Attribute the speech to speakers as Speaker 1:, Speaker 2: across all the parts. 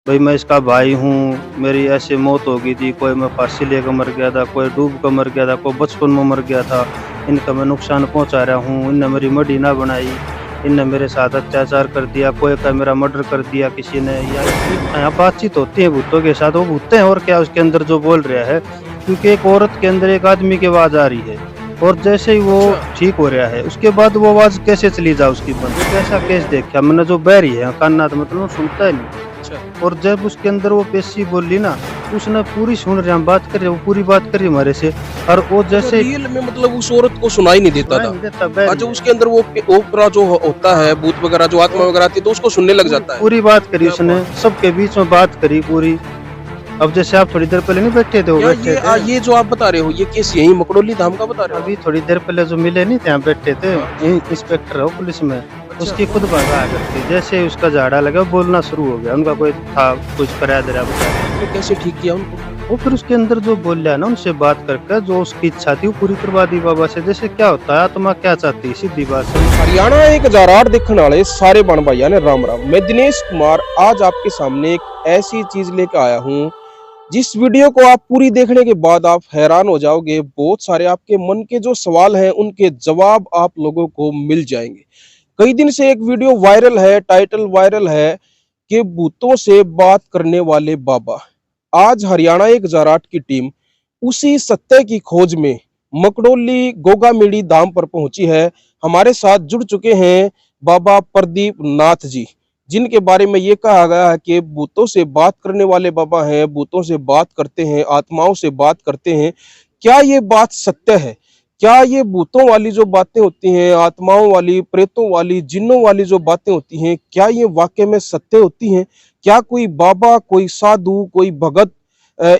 Speaker 1: भाई मैं इसका भाई हूँ, मेरी ऐसे मौत हो गई थी, कोई मैं फांसी लेकर मर गया था, कोई डूब कर मर गया था, कोई बचपन में मर गया था, इनका मैं नुकसान पहुँचा रहा हूँ, इनने मेरी मड्डी ना बनाई, इनने मेरे साथ अत्याचार कर दिया, कोई का मेरा मर्डर कर दिया किसी ने, या यहाँ बातचीत होती है भूतों के साथ, वो भूत हैं और क्या उसके अंदर जो बोल रहा है, क्योंकि एक औरत के अंदर एक आदमी की आवाज़ आ रही है और जैसे ही वो ठीक हो रहा है उसके बाद वो आवाज़ कैसे चली जा उसकी बंद। एक ऐसा केस देखा मैंने, जो बहरी है कान्ना तो मतलब वो सुनता ही नहीं, और जब उसके अंदर वो पेशी बोली ना, उसने पूरी सुन रहे, हम बात कर रहे, वो पूरी बात करी हमारे से, और वो जैसे
Speaker 2: रियल में मतलब उस औरत को सुनाई नहीं देता था। अच्छा, उसके अंदर वो ओपरा जो होता है, भूत वगैरह जो आत्मा वगैरह आती है तो उसको सुनने लग जाता है।
Speaker 1: पूरी बात करी उसने, सबके बीच में बात करी पूरी। अब जैसे आप थोड़ी देर पहले नहीं बैठे थे, वो बैठे थे,
Speaker 2: ये जो आप बता रहे हो ये केस यही मकड़ोली धाम का बता रहे हो?
Speaker 1: अभी थोड़ी देर पहले जो मिले नहीं थे, यहाँ बैठे थे, इंस्पेक्टर हो पुलिस में, उसकी खुद बात करती, जैसे उसका झाड़ा लगा बोलना शुरू हो गया, उनका कोई था कुछ कराया दे रहा,
Speaker 2: तो कैसे ठीक किया उनको?
Speaker 1: वो फिर उसके अंदर जो बोल रहा है ना, उनसे बात करके जो उसकी इच्छा थी वो पूरी करवा दी बाबा से। जैसे क्या होता है, आत्मा क्या चाहती है, सीधी बात है।
Speaker 2: हरियाणा 1008 देखने वाले सारे बन भाइयों ने राम राम। मैं दिनेश कुमार आज आपके सामने एक ऐसी चीज लेकर आया हूँ जिस वीडियो को आप पूरी देखने के बाद आप हैरान हो जाओगे। बहुत सारे आपके मन के जो सवाल हैं उनके जवाब आप लोगों को मिल जाएंगे। कई दिन से एक वीडियो वायरल है, टाइटल वायरल है कि भूतों से बात करने वाले बाबा। आज हरियाणा 1008 की टीम उसी सत्य की खोज में मकड़ोली गोगामेड़ी धाम पर पहुंची है। हमारे साथ जुड़ चुके हैं बाबा प्रदीप नाथ जी, जिनके बारे में ये कहा गया है कि भूतों से बात करने वाले बाबा हैं, भूतों से बात करते हैं, आत्माओं से बात करते हैं। क्या ये बात सत्य है? क्या ये भूतों वाली जो बातें होती हैं, आत्माओं वाली, प्रेतों वाली, जिन्नों वाली जो बातें होती हैं, क्या ये वाकई में सत्य होती हैं? क्या कोई बाबा, कोई साधु, कोई भगत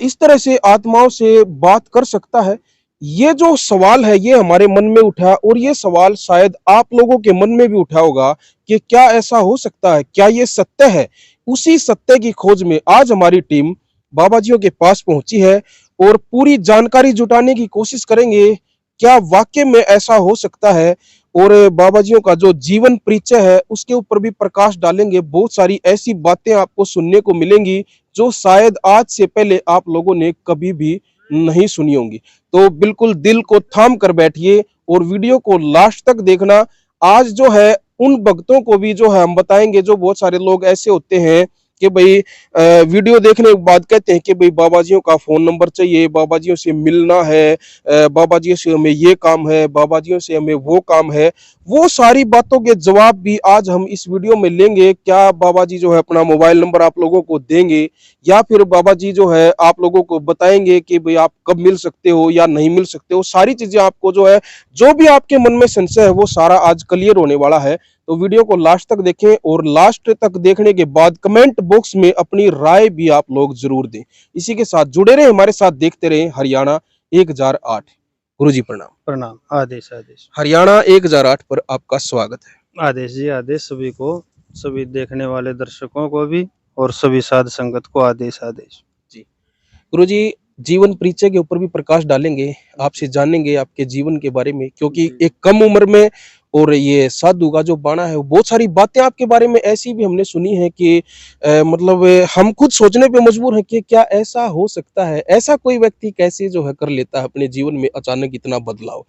Speaker 2: इस तरह से आत्माओं से बात कर सकता है? ये जो सवाल है ये हमारे मन में उठा, और ये सवाल शायद आप लोगों के मन में भी उठा होगा कि क्या ऐसा हो सकता है, क्या ये सत्य है? उसी सत्य की खोज में आज हमारी टीम बाबा जियों के पास पहुंची है और पूरी जानकारी जुटाने की कोशिश करेंगे क्या वाकई में ऐसा हो सकता है, और बाबा जियों का जो जीवन परिचय है उसके ऊपर भी प्रकाश डालेंगे। बहुत सारी ऐसी बातें आपको सुनने को मिलेंगी जो शायद आज से पहले आप लोगों ने कभी भी नहीं सुनी होंगी। तो बिल्कुल दिल को थाम कर बैठिए और वीडियो को लास्ट तक देखना। आज जो है उन भक्तों को भी जो है हम बताएंगे, जो बहुत सारे लोग ऐसे होते हैं कि भाई वीडियो देखने के बाद कहते हैं कि भाई बाबा जियों का फोन नंबर चाहिए, बाबा जियों से मिलना है, बाबा जियों से हमें ये काम है, बाबा जियों से हमें वो काम है। वो सारी बातों के जवाब भी आज हम इस वीडियो में लेंगे। क्या बाबा जी जो है अपना मोबाइल नंबर आप लोगों को देंगे, या फिर बाबा जी जो है आप लोगों को बताएंगे कि भाई आप कब मिल सकते हो या नहीं मिल सकते हो। सारी चीजें आपको जो है, जो भी आपके मन में संशय है वो सारा आज क्लियर होने वाला है। तो वीडियो को लास्ट तक देखें और लास्ट तक देखने के बाद कमेंट बॉक्स में अपनी राय भी आप लोग जरूर दें। इसी के साथ जुड़े रहे, हमारे साथ देखते रहे हरियाणा 1008। गुरुजी प्रणाम।
Speaker 1: प्रणाम। आदेश आदेश।
Speaker 2: हरियाणा 1008 पर आपका स्वागत है।
Speaker 1: आदेश जी आदेश, सभी को, सभी देखने वाले दर्शकों को भी, और सभी साध संगत को आदेश आदेश
Speaker 2: जी। गुरुजी, जीवन परिचय के ऊपर भी प्रकाश डालेंगे, आपसे जानेंगे आपके जीवन के बारे में, क्योंकि एक कम उम्र में और ये साधु का जो बाणा है, बहुत सारी बातें आपके बारे में ऐसी भी हमने सुनी है कि मतलब हम खुद सोचने पे मजबूर हैं कि क्या ऐसा हो सकता है, ऐसा कोई व्यक्ति कैसे जो है कर लेता है अपने जीवन में अचानक इतना बदलाव।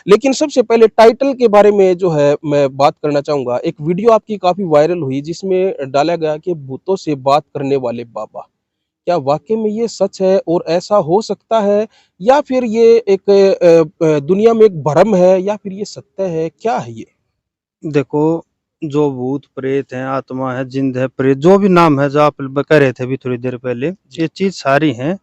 Speaker 2: लेकिन सबसे पहले टाइटल के बारे में जो है मैं बात करना चाहूंगा। एक वीडियो आपकी काफी वायरल हुई जिसमें डाला गया कि भूतों से बात करने वाले बाबा। क्या वाकई में ये सच है और ऐसा हो सकता है, या फिर ये एक दुनिया में एक भ्रम है, या फिर ये सत्य है? क्या है ये?
Speaker 1: देखो, जो भूत प्रेत हैं, आत्मा है, जिंद है, प्रेत, जो भी नाम है, जो आप कह रहे थे अभी थोड़ी देर पहले, ये चीज सारी हैं।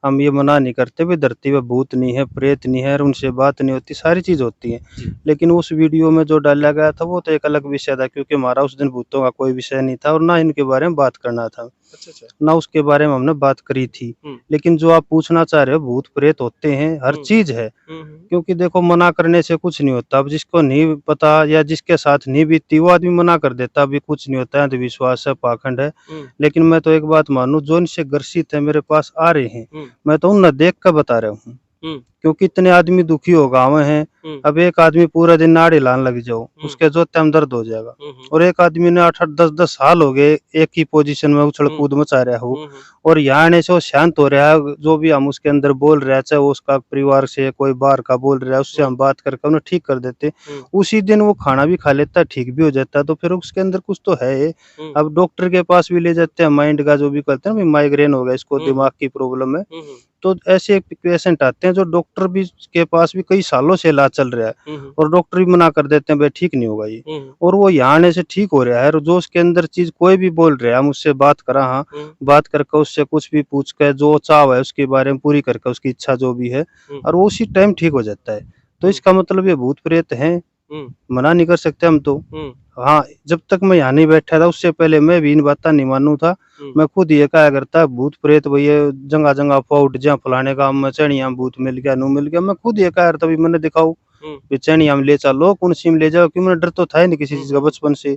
Speaker 1: हम ये मना नहीं करते भी धरती पे भूत नहीं है, प्रेत नहीं है, और उनसे बात नहीं होती, सारी चीज होती है। लेकिन उस वीडियो में जो डाला गया था वो तो एक अलग विषय था, क्योंकि हमारा उस दिन भूतों का कोई विषय नहीं था और ना इनके बारे में बात करना था।
Speaker 2: अच्छा।
Speaker 1: ना उसके बारे में हमने बात करी थी। लेकिन जो आप पूछना चाह रहे हो, भूत प्रेत होते हैं, हर चीज है, क्योंकि देखो मना करने से कुछ नहीं होता। अब जिसको नहीं पता या जिसके साथ नहीं बीतती वो आदमी मना कर देता, अभी कुछ नहीं होता है, अंधविश्वास है, पाखंड है। लेकिन मैं तो एक बात मानूं, जो इनसे ग्रसित है मेरे पास आ रहे हैं, मैं तो उन्हें देख कर बता रहा हूँ। क्योंकि इतने आदमी दुखी हो गाँव हैं। अब एक आदमी पूरा दिन नाड़ हिलाने लग जाओ, उसके जो टाइम दर्द हो जाएगा। और एक आदमी ने 8-8 10-10 साल हो गए एक ही पोजीशन में उछल कूद मचा रहा हो, और यहाँ आने से वो शांत हो रहा है। जो भी हम उसके अंदर बोल रहे हैं, चाहे वो उसका परिवार से कोई बाहर का बोल रहा है, उससे हम बात करके उन्हें ठीक कर देते। उसी दिन वो खाना भी खा लेता है, ठीक भी हो जाता है। तो फिर उसके अंदर कुछ तो है। अब डॉक्टर के पास भी ले जाते हैं, माइंड का जो भी कहते हैं ना, माइग्रेन हो गया इसको, दिमाग की प्रॉब्लम है। तो ऐसे पेशेंट आते हैं जो डॉक्टर भी के पास भी कई सालों से इलाज चल रहा है, और डॉक्टर भी मना कर देते हैं भाई ठीक नहीं होगा ये, और वो यहाँ आने से ठीक हो रहा है। और जो उसके अंदर चीज कोई भी बोल रहा है, हम उससे बात करा, हाँ, बात करके उससे कुछ भी पूछ कर जो चाव है उसके बारे में पूरी करके उसकी इच्छा जो भी है, और वो उसी टाइम ठीक हो जाता है। तो इसका मतलब ये भूत प्रेत है, मना नहीं कर सकते हम तो। हाँ, जब तक मैं यहाँ नहीं बैठा था उससे पहले मैं भी इन बातें नहीं मानू था। मैं खुद ये कहा करता भूत प्रेत भैया जगह जगह फाउट जहाँ फलाने गांव में चढ़िया भूत मिल गया नू मिल गया, मैं खुद ये कहा करता, मैंने दिखाओ चढ़िया में ले चलो, कौन सी में ले जाओ, क्योंकि मैंने डर तो था ही नहीं किसी चीज का बचपन से।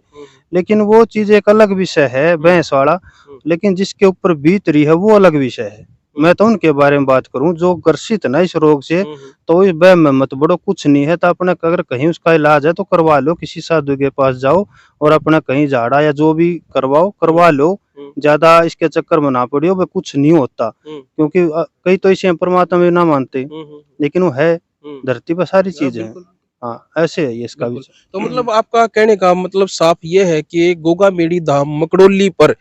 Speaker 1: लेकिन वो चीज एक अलग विषय है, भैंस वाला। लेकिन जिसके ऊपर बीत रही है वो अलग विषय है। मैं तो उनके बारे में बात करूं जो ग्रसित ना इस रोग से, तो इस वहम में मत बड़ो, कुछ नहीं है तो अपने अगर कहीं उसका इलाज है तो करवा लो, किसी साधु के पास जाओ और अपना कहीं झाड़ा या जो भी करवा लो। ज्यादा इसके चक्कर में ना पड़ियो, वे कुछ नहीं होता। क्योंकि कई तो इसे परमात्मा में ना मानते, लेकिन वो है धरती पर सारी चीजें हैं। हाँ, ऐसे है ये इसका भी।
Speaker 2: तो मतलब आपका कहने का मतलब साफ ये है कि गोगा मेड़ी धाम मकड़ोली पर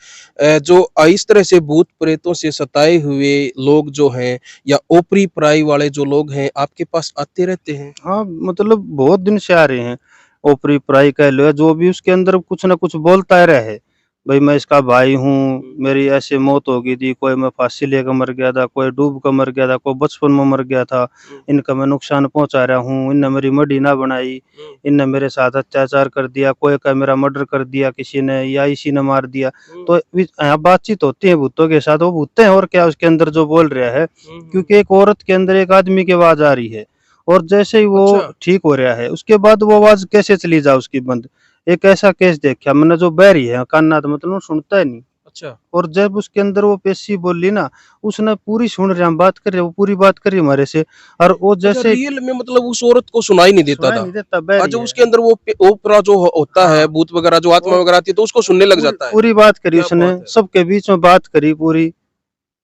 Speaker 2: जो इस तरह से भूत प्रेतों से सताए हुए लोग जो हैं, या ओपरी पराई वाले जो लोग हैं, आपके पास आते रहते हैं?
Speaker 1: हाँ, मतलब बहुत दिन से आ रहे हैं। ओपरी पराई कह लो, जो भी उसके अंदर कुछ ना कुछ बोलता रहे, भाई मैं इसका भाई हूँ, मेरी ऐसे मौत हो गई थी, कोई मैं फांसी लेकर मर गया था, कोई डूब कर मर गया था, कोई बचपन में मर गया था, इनका मैं नुकसान पहुंचा रहा हूँ, इनने मेरी मडी ना बनाई, इनने मेरे साथ अत्याचार कर दिया, कोई का मेरा मर्डर कर दिया किसी ने, या इसी ने मार दिया। तो यहाँ बातचीत होती है भूतों के साथ, वो भूत हैं और क्या उसके अंदर जो बोल रहा है। क्योंकि एक औरत के अंदर एक आदमी की आवाज आ रही है, और जैसे ही वो ठीक हो रहा है उसके बाद वो आवाज कैसे चली जाए उसकी बंद। एक ऐसा केस देखा मैंने, जो बहरी है कान्ना, तो मतलब सुनता है नहीं।
Speaker 2: अच्छा।
Speaker 1: और जब उसके अंदर वो पेशी बोली ना, उसने पूरी सुन रहे, हम बात कर रहे, वो पूरी बात करी हमारे से। और वो जैसे
Speaker 2: रियल में मतलब उस औरत को सुनाई नहीं देता था,
Speaker 1: नहीं देता, बहरी
Speaker 2: अच्छा
Speaker 1: है।
Speaker 2: उसके अंदर वो ओपरा जो होता है, भूत वगैरह जो आत्मा वगैरह आती है, तो उसको सुनने लग जाता है।
Speaker 1: पूरी बात करी
Speaker 2: क्या
Speaker 1: उसने,
Speaker 2: बात है।
Speaker 1: सबके बीच में बात करी पूरी।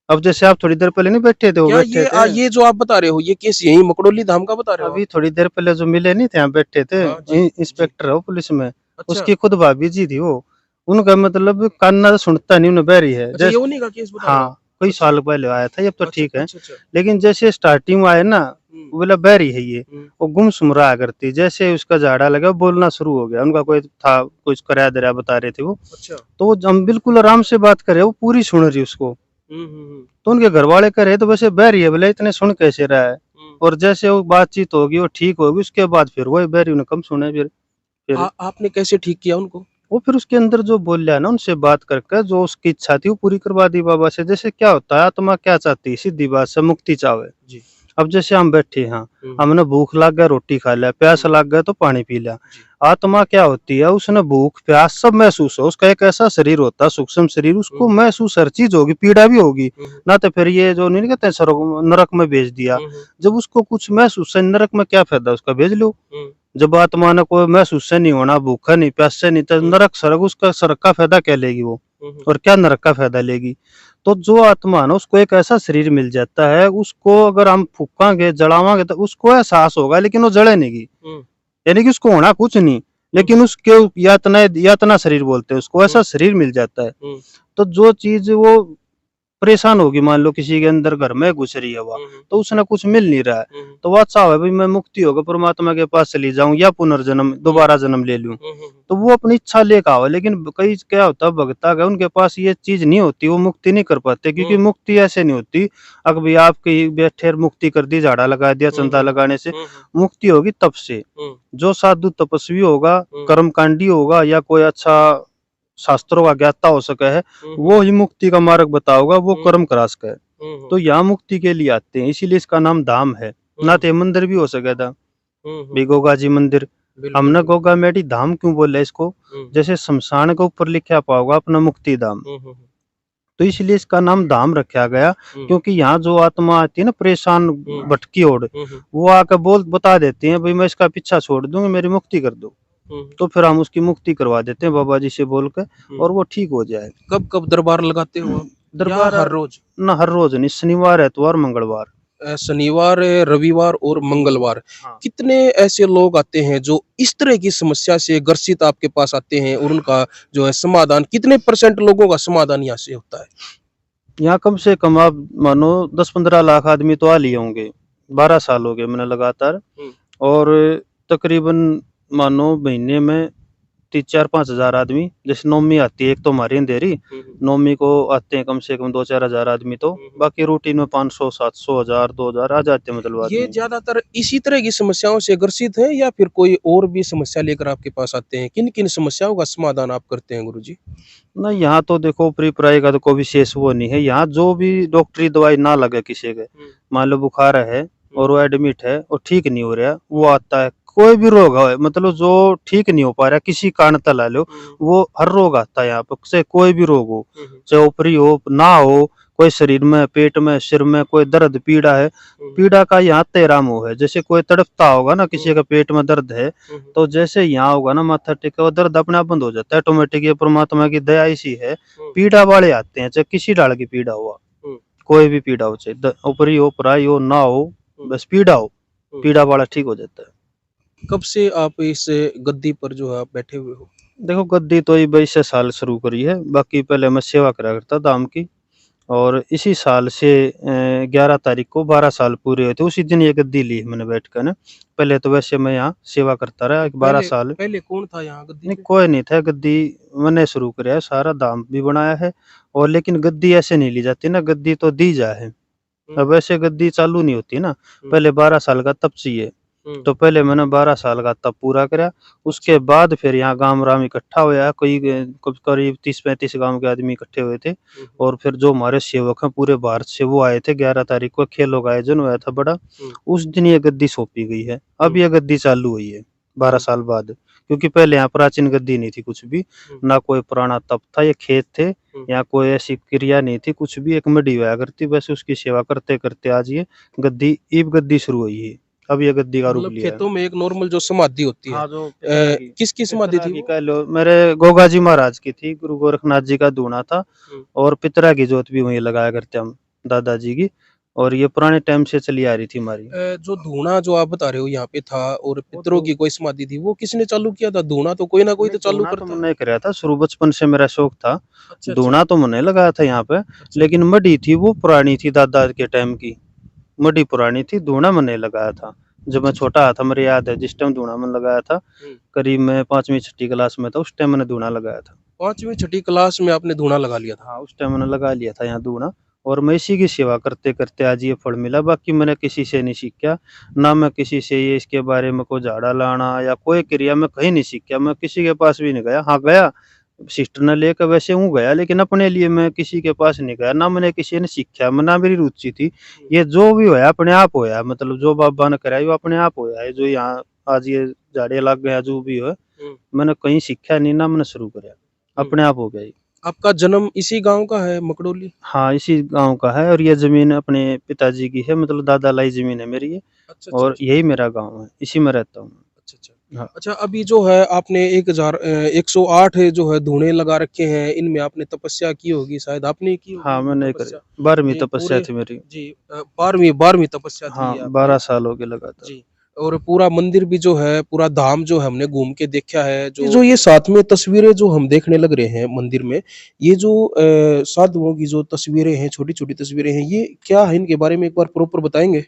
Speaker 1: अब जैसे आप थोड़ी देर पहले नहीं बैठे थे, वो
Speaker 2: क्या
Speaker 1: बैठे थे।
Speaker 2: ये जो आप बता रहे हो, ये केस यही मकड़ोली धाम का बता रहे हो आप?
Speaker 1: अभी थोड़ी देर पहले जो मिले नहीं थे, यहाँ बैठे थे,
Speaker 2: हाँ जी,
Speaker 1: इंस्पेक्टर है वो पुलिस में।
Speaker 2: अच्छा।
Speaker 1: उसकी खुद भाभी जी थी वो। उनका मतलब कान्ना तो सुनता नहीं, उन्हें बहरी है।
Speaker 2: अच्छा, ये उन्हीं का केस बता रहे हो?
Speaker 1: हाँ, कई
Speaker 2: अच्छा।
Speaker 1: साल पहले आया था, अब तो
Speaker 2: अच्छा,
Speaker 1: ठीक है।
Speaker 2: अच्छा, अच्छा।
Speaker 1: लेकिन जैसे स्टार्टिंग में आए ना, वो बोला बहरी है ये, वो गुमसुम रहा करती। जैसे उसका झाड़ा लगा बोलना शुरू हो गया, उनका कोई था, कुछ कराया दरिया बता रहे थे वो।
Speaker 2: अच्छा।
Speaker 1: तो वो हम बिल्कुल आराम से बात करे, वो पूरी सुन रही उसको। तो उनके घर वाले करे तो वैसे बहरी है, बोले इतने सुन कैसे रहा है। और जैसे वो बातचीत होगी, वो ठीक होगी, उसके बाद फिर वही बहरी उन्हें कम सुने। फिर
Speaker 2: आपने कैसे ठीक किया उनको?
Speaker 1: वो फिर उसके अंदर जो बोल रहा है ना, उनसे बात करके जो उसकी इच्छा थी वो पूरी करवा दी बाबा से। जैसे क्या होता है, आत्मा क्या चाहती है, सीधी बात से मुक्ति चाहे
Speaker 2: जी।
Speaker 1: अब जैसे हम बैठे हैं, हमने भूख लग गया रोटी खा लिया, प्यास लग गया तो पानी पी लिया। आत्मा क्या होती है, उसने भूख प्यास सब महसूस हो, उसका एक ऐसा शरीर होता है सूक्ष्म शरीर, उसको महसूस हर चीज होगी, पीड़ा भी होगी ना। तो फिर ये जो नहीं कहते नरक में भेज दिया, जब उसको कुछ महसूस है, नरक में क्या फायदा उसका, भेज लो। जब आत्मा ने कोई महसूस से नहीं होना, भूखा नहीं प्यास से नहीं, तो नरक स्वर्ग, उसका स्वर्ग का फायदा क्या लेगी वो, और क्या नरक का फायदा लेगी। तो जो आत्मा है ना, उसको एक ऐसा शरीर मिल जाता है, उसको अगर हम फूकांगे जलावांगे तो उसको एहसास होगा, लेकिन वो जलेगी। यानी कि उसको होना कुछ नहीं, लेकिन उसके यातना शरीर बोलते हैं उसको, ऐसा शरीर मिल जाता है। तो जो चीज वो परेशान होगी, मान लो किसी के अंदर घर में घुस रही है वह, तो उसने कुछ मिल नहीं रहा है, तो वह अच्छा है भाई मैं मुक्ति होगा परमात्मा के पास चली जाऊं, या पुनर्जन्म दोबारा जन्म ले लूं, तो वो अपनी इच्छा लेकर आओ। लेकिन कई क्या होता है, भगता का उनके पास ये चीज नहीं होती, वो मुक्ति नहीं कर पाते। क्योंकि मुक्ति ऐसे नहीं होती, अगर भाई आपकी बैठे मुक्ति कर दी, झाड़ा लगा दिया चंदा लगाने से, मुक्ति होगी तब से। जो साधु तपस्वी होगा, कर्मकांडी होगा, या कोई अच्छा शास्त्रों का ज्ञाता हो सके है, वो ही मुक्ति का मार्ग बताओगा, वो कर्म करा सके। तो यहाँ मुक्ति के लिए आते हैं, इसीलिए इसका नाम धाम है। ना तो मंदिर भी हो सके था, गोगा जी मंदिर। हमने गोगा मेडी धाम क्यों बोला इसको, जैसे शमशान के ऊपर लिखा पाओगा अपना मुक्ति धाम, तो इसलिए इसका नाम धाम रखा गया, क्योंकि यहाँ जो आत्मा आती है ना परेशान भटकी ओर, वो आकर बता देते हैं भाई मैं इसका पीछा छोड़ दूंगी, मेरी मुक्ति कर दो। तो फिर हम उसकी मुक्ति करवा देते हैं बाबा जी से बोल कर, और वो ठीक हो जाए।
Speaker 2: कब कब दरबार लगाते हो आप?
Speaker 1: दरबार
Speaker 2: हर रोज?
Speaker 1: ना हर रोज नहीं, शनिवार एतवार मंगलवार।
Speaker 2: शनिवार, रविवार और मंगलवार।
Speaker 1: हाँ।
Speaker 2: कितने ऐसे लोग आते हैं जो इस तरह की समस्या से ग्रसित आपके पास आते हैं, और उनका जो है समाधान, कितने % लोगों का समाधान यहाँ से होता है?
Speaker 1: यहाँ कम से कम आप मानो 10-15 लाख आदमी तो आ लिए होंगे। 12 साल हो गए मैंने लगातार, और तकरीबन मानो महीने में 3-4-5 हजार आदमी, जैसे नौमी आती है एक तो हमारी अंधेरी, नौमी को आते हैं कम से कम 2-4 हजार आदमी, तो बाकी रूटीन में 500, 700, 1000, 2000 आ जाते हैं मतलब
Speaker 2: ये
Speaker 1: आदमी।
Speaker 2: ज्यादातर इसी तरह की समस्याओं से ग्रसित है, या फिर कोई और भी समस्या लेकर आपके पास आते हैं? किन किन समस्याओं का समाधान आप करते हैं गुरुजी?
Speaker 1: ना यहाँ तो देखो प्री प्राय का तो कोई विशेष वो नहीं है, यहाँ जो भी डॉक्टरी दवाई ना लगे किसी के, मान लो बुखार है और वो एडमिट है और ठीक नहीं हो रहा, वो आता है। कोई भी रोग है मतलब जो ठीक नहीं हो पा रहा किसी कारण ला लो, वो हर रोग आता है यहाँ पर, से कोई भी रोग हो, चाहे ऊपरी हो ना हो, कोई शरीर में, पेट में, सिर में कोई दर्द पीड़ा है, पीड़ा का यहाँ तेराम हो है। जैसे कोई तड़पता होगा ना, किसी का पेट में दर्द है, तो जैसे यहाँ होगा ना माथा टेका, वो दर्द अपने आप बंद हो जाता है ऑटोमेटिक। ये परमात्मा की दया ऐसी है। पीड़ा वाले आते हैं, चाहे किसी डाल की पीड़ा हुआ, कोई भी पीड़ा हो, चाहे ऊपरी हो, पराई हो, ना हो, बस पीड़ा हो, पीड़ा वाला ठीक हो जाता है।
Speaker 2: कब से आप इस गद्दी पर जो है आप बैठे हुए हो?
Speaker 1: देखो गद्दी तो ये 22 साल शुरू करी है, बाकी पहले मैं सेवा करा करता धाम की, और इसी साल से 11 तारीख को 12 साल पूरे हुए थे, उसी दिन ये गद्दी ली मैंने बैठ कर ना। पहले तो वैसे मैं यहाँ सेवा करता रहा 12 साल।
Speaker 2: पहले कौन था यहाँ गद्दी
Speaker 1: नहीं
Speaker 2: पे?
Speaker 1: कोई नहीं था, गद्दी मैंने शुरू कराया है, सारा धाम भी बनाया है, और लेकिन गद्दी ऐसे नहीं ली जाती ना, गद्दी तो दी जा है। अब ऐसे गद्दी चालू नहीं होती ना, पहले 12 साल का तप चाहिए। तो पहले मैंने 12 साल का तब पूरा करा, उसके बाद फिर यहाँ गांव राम इकट्ठा हुआ, कोई करीब 30-35 गांव के आदमी इकट्ठे हुए थे, और फिर जो हमारे सेवक हैं पूरे भारत से वो आए थे। 11 तारीख को खेलों का आयोजन हुआ था बड़ा, उस दिन ये गद्दी सौंपी गई है। अब ये गद्दी चालू हुई है 12 साल बाद, क्योंकि पहले यहाँ प्राचीन गद्दी नहीं थी कुछ भी, ना कोई पुराना तप था, ये खेत थे, यहाँ कोई ऐसी क्रिया नहीं थी कुछ भी, एक मडी हुआ करती, बस उसकी सेवा करते करते आज ये गद्दी ईब गद्दी शुरू हुई है। अब ये गद्दी का रूप
Speaker 2: मतलब
Speaker 1: लिया है।
Speaker 2: खेतों में एक नॉर्मल जो समाधि होती है,
Speaker 1: हाँ, जो
Speaker 2: किसकी समाधि थी वो?
Speaker 1: कह लो मेरे गोगा जी महाराज की थी, गुरु गोरखनाथ जी का दूना था, और पितरा की जोत भी वहीं लगाया करते हम दादाजी की, और ये पुराने टाइम से चली आ रही थी हमारी।
Speaker 2: जो धूना जो आप बता रहे हो यहाँ पे था, और पितरों की कोई समाधि थी, वो किसने चालू किया था? धूना तो कोई ना कोई तो चालू करता है।
Speaker 1: मैंने कराया था शुरू, बचपन से मेरा शौक था।
Speaker 2: अच्छा,
Speaker 1: धूना तो मैंने लगाया था यहाँ पे, लेकिन मडी थी वो पुरानी थी, दादा के टाइम की मडी पुरानी थी, धूना मैंने लगाया था जब मैं छोटा था। मेरे याद है जिस टाइम धूना मैंने लगाया था, करीब मैं 5वीं-6ठी क्लास में था, उस टाइम मैंने धूना लगाया था।
Speaker 2: 5वीं-6ठी क्लास में आपने धूना लगा लिया था?
Speaker 1: हाँ, उस टाइम मैंने लगा लिया था यहाँ धूना, और मैं इसी की सेवा करते करते आज ये फल मिला। बाकी मैंने किसी से नहीं सीखा, ना मैं किसी से ये इसके बारे में कोई झाड़ा लाना या कोई क्रिया मैं कहीं नहीं सीखा, मैं किसी के पास भी नहीं गया। हाँ गया सिस्टर ने लेकर वैसे हूँ गया, लेकिन अपने लिए मैं किसी के पास नहीं गया, ना मैंने किसी ने सीखा, ना मेरी रुचि थी। ये जो भी होया अपने आप होया, मतलब जो बाबा ने कराया वो अपने आप होया है। जो यहाँ आज ये झाड़ियाँ लग गया जो भी हो, मैंने कहीं सीखा नहीं, ना मैंने शुरू कराया, अपने आप हो गया ये।
Speaker 2: आपका जन्म इसी गांव का है, मकड़ोली?
Speaker 1: हाँ, इसी गांव का है, और ये जमीन अपने पिताजी की है, मतलब दादा लाई जमीन है मेरी ये।
Speaker 2: अच्छा,
Speaker 1: और यही मेरा गांव है, इसी में रहता हूँ। हाँ।
Speaker 2: अच्छा, अभी जो है आपने 108 जो है धूने लगा रखे हैं, इनमें आपने तपस्या की होगी, शायद आपने की होगी।
Speaker 1: हाँ, मैंने
Speaker 2: तपस्या
Speaker 1: 12वीं तपस्या थी मेरी
Speaker 2: जी, 12वीं तपस्या थी।
Speaker 1: हाँ, 12 साल हो गए लगातार
Speaker 2: जी। और पूरा मंदिर भी जो है, पूरा धाम जो है हमने घूम के देखा है। जो ये साथ में तस्वीरें जो हम देखने लग रहे हैं मंदिर में, ये जो साधुओं की जो तस्वीरें हैं, छोटी छोटी तस्वीरें हैं, ये क्या है? इनके बारे में एक बार प्रॉपर बताएंगे?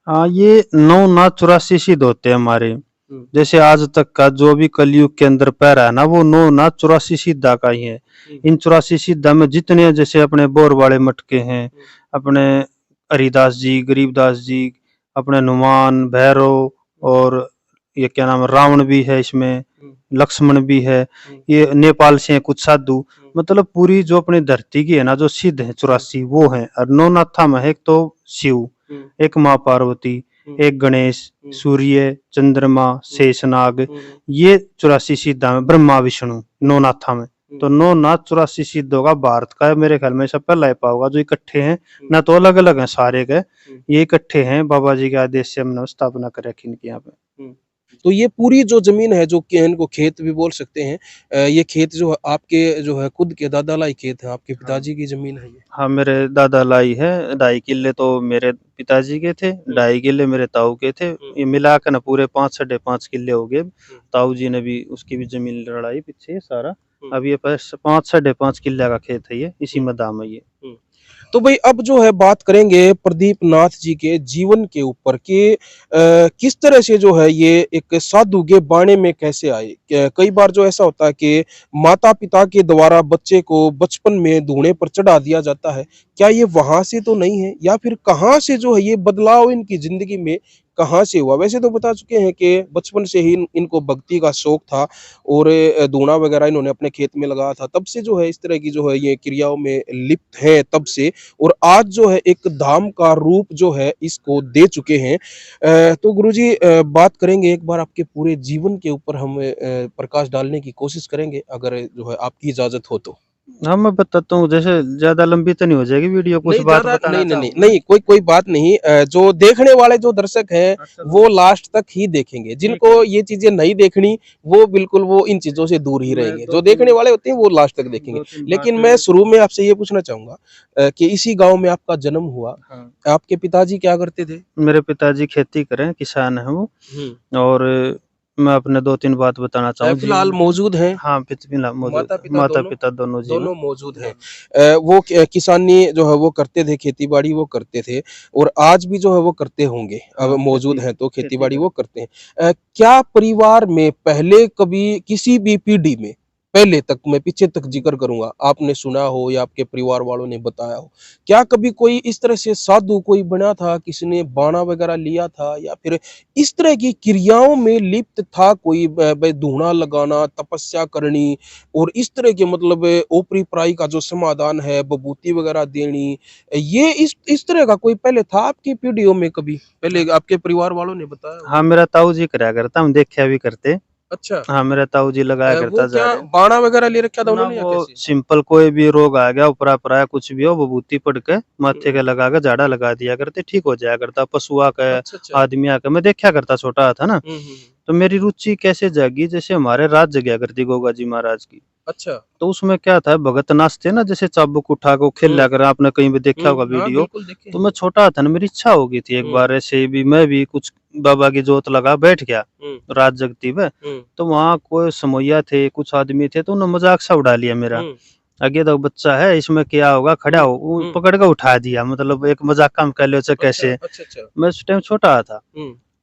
Speaker 1: हाँ, ये 9 नाथ 84 सिद्ध होते हैं हमारे। जैसे आज तक का जो भी कलयुग के अंदर पैरा है ना, वो 9 नाथ 84 सिद्धा का ही है। इन 84 सिद्धा में जितने जैसे अपने बोर वाले मटके हैं, अपने हरिदास जी, गरीबदास जी, अपने हनुमान, भैरव, और ये क्या नाम है, रावण भी है इसमें, लक्ष्मण भी है, ये नेपाल से हैं कुछ साधु, मतलब पूरी जो अपनी धरती की है ना जो सिद्ध है 84 वो है। और 9 नाथा में एक तो शिव, एक माँ पार्वती, एक गणेश, सूर्य, चंद्रमा, शेषनाग, ये 84 सिद्धा में ब्रह्मा विष्णु 9 नाथा में। तो 9 नाथ 84 सिद्धों का भारत का है, मेरे ख्याल में सब पहला ही पाओगा जो इकट्ठे हैं, ना तो अलग अलग हैं सारे के, ये इकट्ठे हैं, बाबा जी के आदेश से हमने स्थापना कर रखी इनकी यहाँ पे।
Speaker 2: तो ये पूरी जो जमीन है, जो कि इनको खेत भी बोल सकते हैं, ये खेत जो है आपके जो है खुद के दादा लाई खेत है, आपके पिताजी की जमीन है ये?
Speaker 1: हाँ मेरे दादा लाई है, 2.5 किले तो मेरे पिताजी के थे, 2.5 किले मेरे ताऊ के थे, ये मिला कर ना पूरे 5-5.5 किले हो गए। ताऊ जी ने भी उसकी भी जमीन लड़ाई पीछे सारा, अब ये 5-5.5 किले का खेत है, ये इसी में दाम है ये।
Speaker 2: तो भाई अब जो है बात करेंगे प्रदीप नाथ जी के जीवन के ऊपर कि किस तरह से जो है ये एक साधु के बाणे में कैसे आए। कई बार जो ऐसा होता है कि माता पिता के द्वारा बच्चे को बचपन में धूणे पर चढ़ा दिया जाता है, क्या ये वहां से तो नहीं है, या फिर कहाँ से जो है ये बदलाव इनकी जिंदगी में कहाँ से हुआ? वैसे तो बता चुके हैं कि बचपन से ही इनको भक्ति का शौक था और धूना वगैरह इन्होंने अपने खेत में लगाया था, तब से जो है इस तरह की जो है ये क्रियाओं में लिप्त है तब से, और आज जो है एक धाम का रूप जो है इसको दे चुके हैं। तो गुरुजी बात करेंगे एक बार आपके पूरे जीवन के ऊपर, हम प्रकाश डालने की कोशिश करेंगे अगर जो है आपकी इजाजत हो तो।
Speaker 1: हाँ मैं बताता हूँ, जैसे ज्यादा लंबी तो नहीं हो जाएगी वीडियो, कुछ
Speaker 2: नहीं
Speaker 1: बात
Speaker 2: ज्यादा,
Speaker 1: बताना
Speaker 2: नहीं नहीं नहीं
Speaker 1: चाहूंगा।
Speaker 2: नहीं, कोई बात नहीं। जो देखने वाले जो दर्शक हैं वो लास्ट तक ही देखेंगे, जिनको ये चीजें नहीं देखनी वो बिल्कुल वो इन चीजों से दूर ही रहेंगे, जो देखने वाले होते हैं वो लास्ट तक देखेंगे। लेकिन मैं शुरू में आपसे ये पूछना चाहूंगा कि इसी गांव में आपका जन्म हुआ, आपके पिताजी क्या करते थे?
Speaker 1: मेरे पिताजी खेती करें, किसान है वो, और मैं अपने 2-3 बात बताना चाहूँ।
Speaker 2: फिलहाल मौजूद हैं?
Speaker 1: हाँ फिलहाल मौजूद, माता पिता दोनों जी
Speaker 2: दोनों मौजूद हैं। वो किसानी जो है वो करते थे, खेती बाड़ी वो करते थे, और आज भी जो है वो करते होंगे, अब मौजूद हैं तो खेती बाड़ी वो करते हैं। क्या परिवार में पहले कभी किसी भी पीढ़ी में, पहले तक मैं पीछे तक जिक्र करूंगा, आपने सुना हो या आपके परिवार वालों ने बताया हो, क्या कभी कोई इस तरह से साधु कोई बना था, किसी ने बाणा वगैरह लिया था, या फिर इस तरह की क्रियाओं में लिप्त था कोई, धूना लगाना, तपस्या करनी, और इस तरह के मतलब ओपरी पराई का जो समाधान है, बबूती वगैरह देनी, ये इस तरह का कोई पहले था आपकी पीढ़ियों में कभी, पहले आपके परिवार वालों ने बताया?
Speaker 1: हाँ मेरा ताऊ जी कराया करता, हम देखा भी करते।
Speaker 2: अच्छा।
Speaker 1: हाँ मेरा ताऊ जी लगाया करता।
Speaker 2: वो क्या बाणा वगैरह ले रखा था उन्होंने, या
Speaker 1: वो
Speaker 2: कैसे?
Speaker 1: सिंपल कोई भी रोग आ गया, ऊपरा पराया कुछ भी हो, बबूती पड़ के माथे के लगा के झाड़ा लगा दिया करते, ठीक हो जाया करता। पशुआ का,
Speaker 2: अच्छा।
Speaker 1: आदमी आकर, मैं देखा करता, छोटा था ना, तो मेरी रुचि कैसे जागी, जैसे हमारे रात जगया करती गोगा जी महाराज की।
Speaker 2: अच्छा।
Speaker 1: तो उसमें क्या था, भगत नाचते ना, जैसे चाबुक उठा को खेल लिया कर, आपने कहीं भी देखा होगा वीडियो। तो मैं छोटा था ना, मेरी इच्छा हो गई थी एक बार ऐसे भी, मैं भी कुछ बाबा की जोत लगा बैठ गया रात जगती में। तो वहाँ कोई समोया थे, कुछ आदमी थे, तो उन्होंने मजाक सा उड़ा लिया मेरा, आगे तो बच्चा है, इसमें क्या होगा, खड़ा हो, पकड़ के उठा दिया, मतलब एक मजाक काम कर लो कैसे। मैं उस टाइम छोटा था,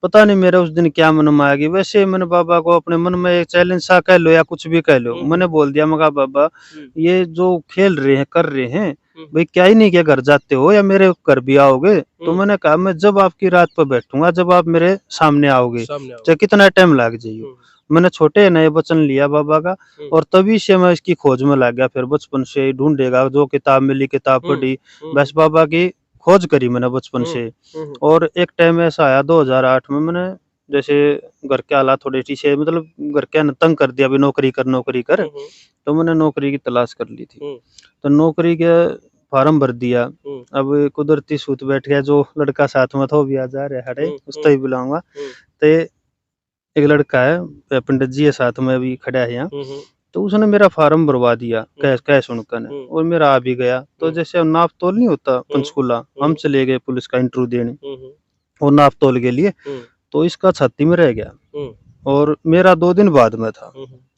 Speaker 1: पता नहीं मेरे उस दिन क्या मन में आ गई। वैसे मैंने बाबा को अपने मन में एक चैलेंज सा कह लो या कुछ भी कह लो, मैंने बोल दिया, मगा बाबा ये जो खेल रहे हैं, कर रहे हैं, भाई क्या ही नहीं, क्या घर जाते हो या मेरे घर भी आओगे? तो मैंने कहा मैं जब आपकी रात पर बैठूंगा, जब आप मेरे सामने आओगे, चाहे कितना टाइम लग जाइए। मैंने छोटे नए वचन लिया बाबा का, और तभी से मैं इसकी खोज में लग गया। फिर बचपन से ही ढूंढेगा, जो किताब मिली किताब पढ़ी, बस बाबा की खोज करी मैंने बचपन से। और एक टाइम ऐसा आया 2008 में, मैंने जैसे घर के हालात थोड़े से, मतलब घर के तंग कर दिया, अभी नौकरी कर, तो मैंने नौकरी की तलाश कर ली थी। तो नौकरी के फार्म भर दिया। अब कुदरती सूत बैठ गया, जो लड़का साथ में था वो भी आ जा रहा है, उसको ही बुलाऊंगा। तो एक लड़का है, पंडित जी है साथ में, अभी खड़ा है यहाँ, तो उसने मेरा फार्म भरवा दिया कैश उनका, और मेरा आ भी गया। तो जैसे नाप तोल नहीं होता पंचकूला, हम चले गए पुलिस का इंटरव्यू देने और नाप तोल के लिए, तो इसका छाती में रह गया और मेरा 2 दिन बाद में था।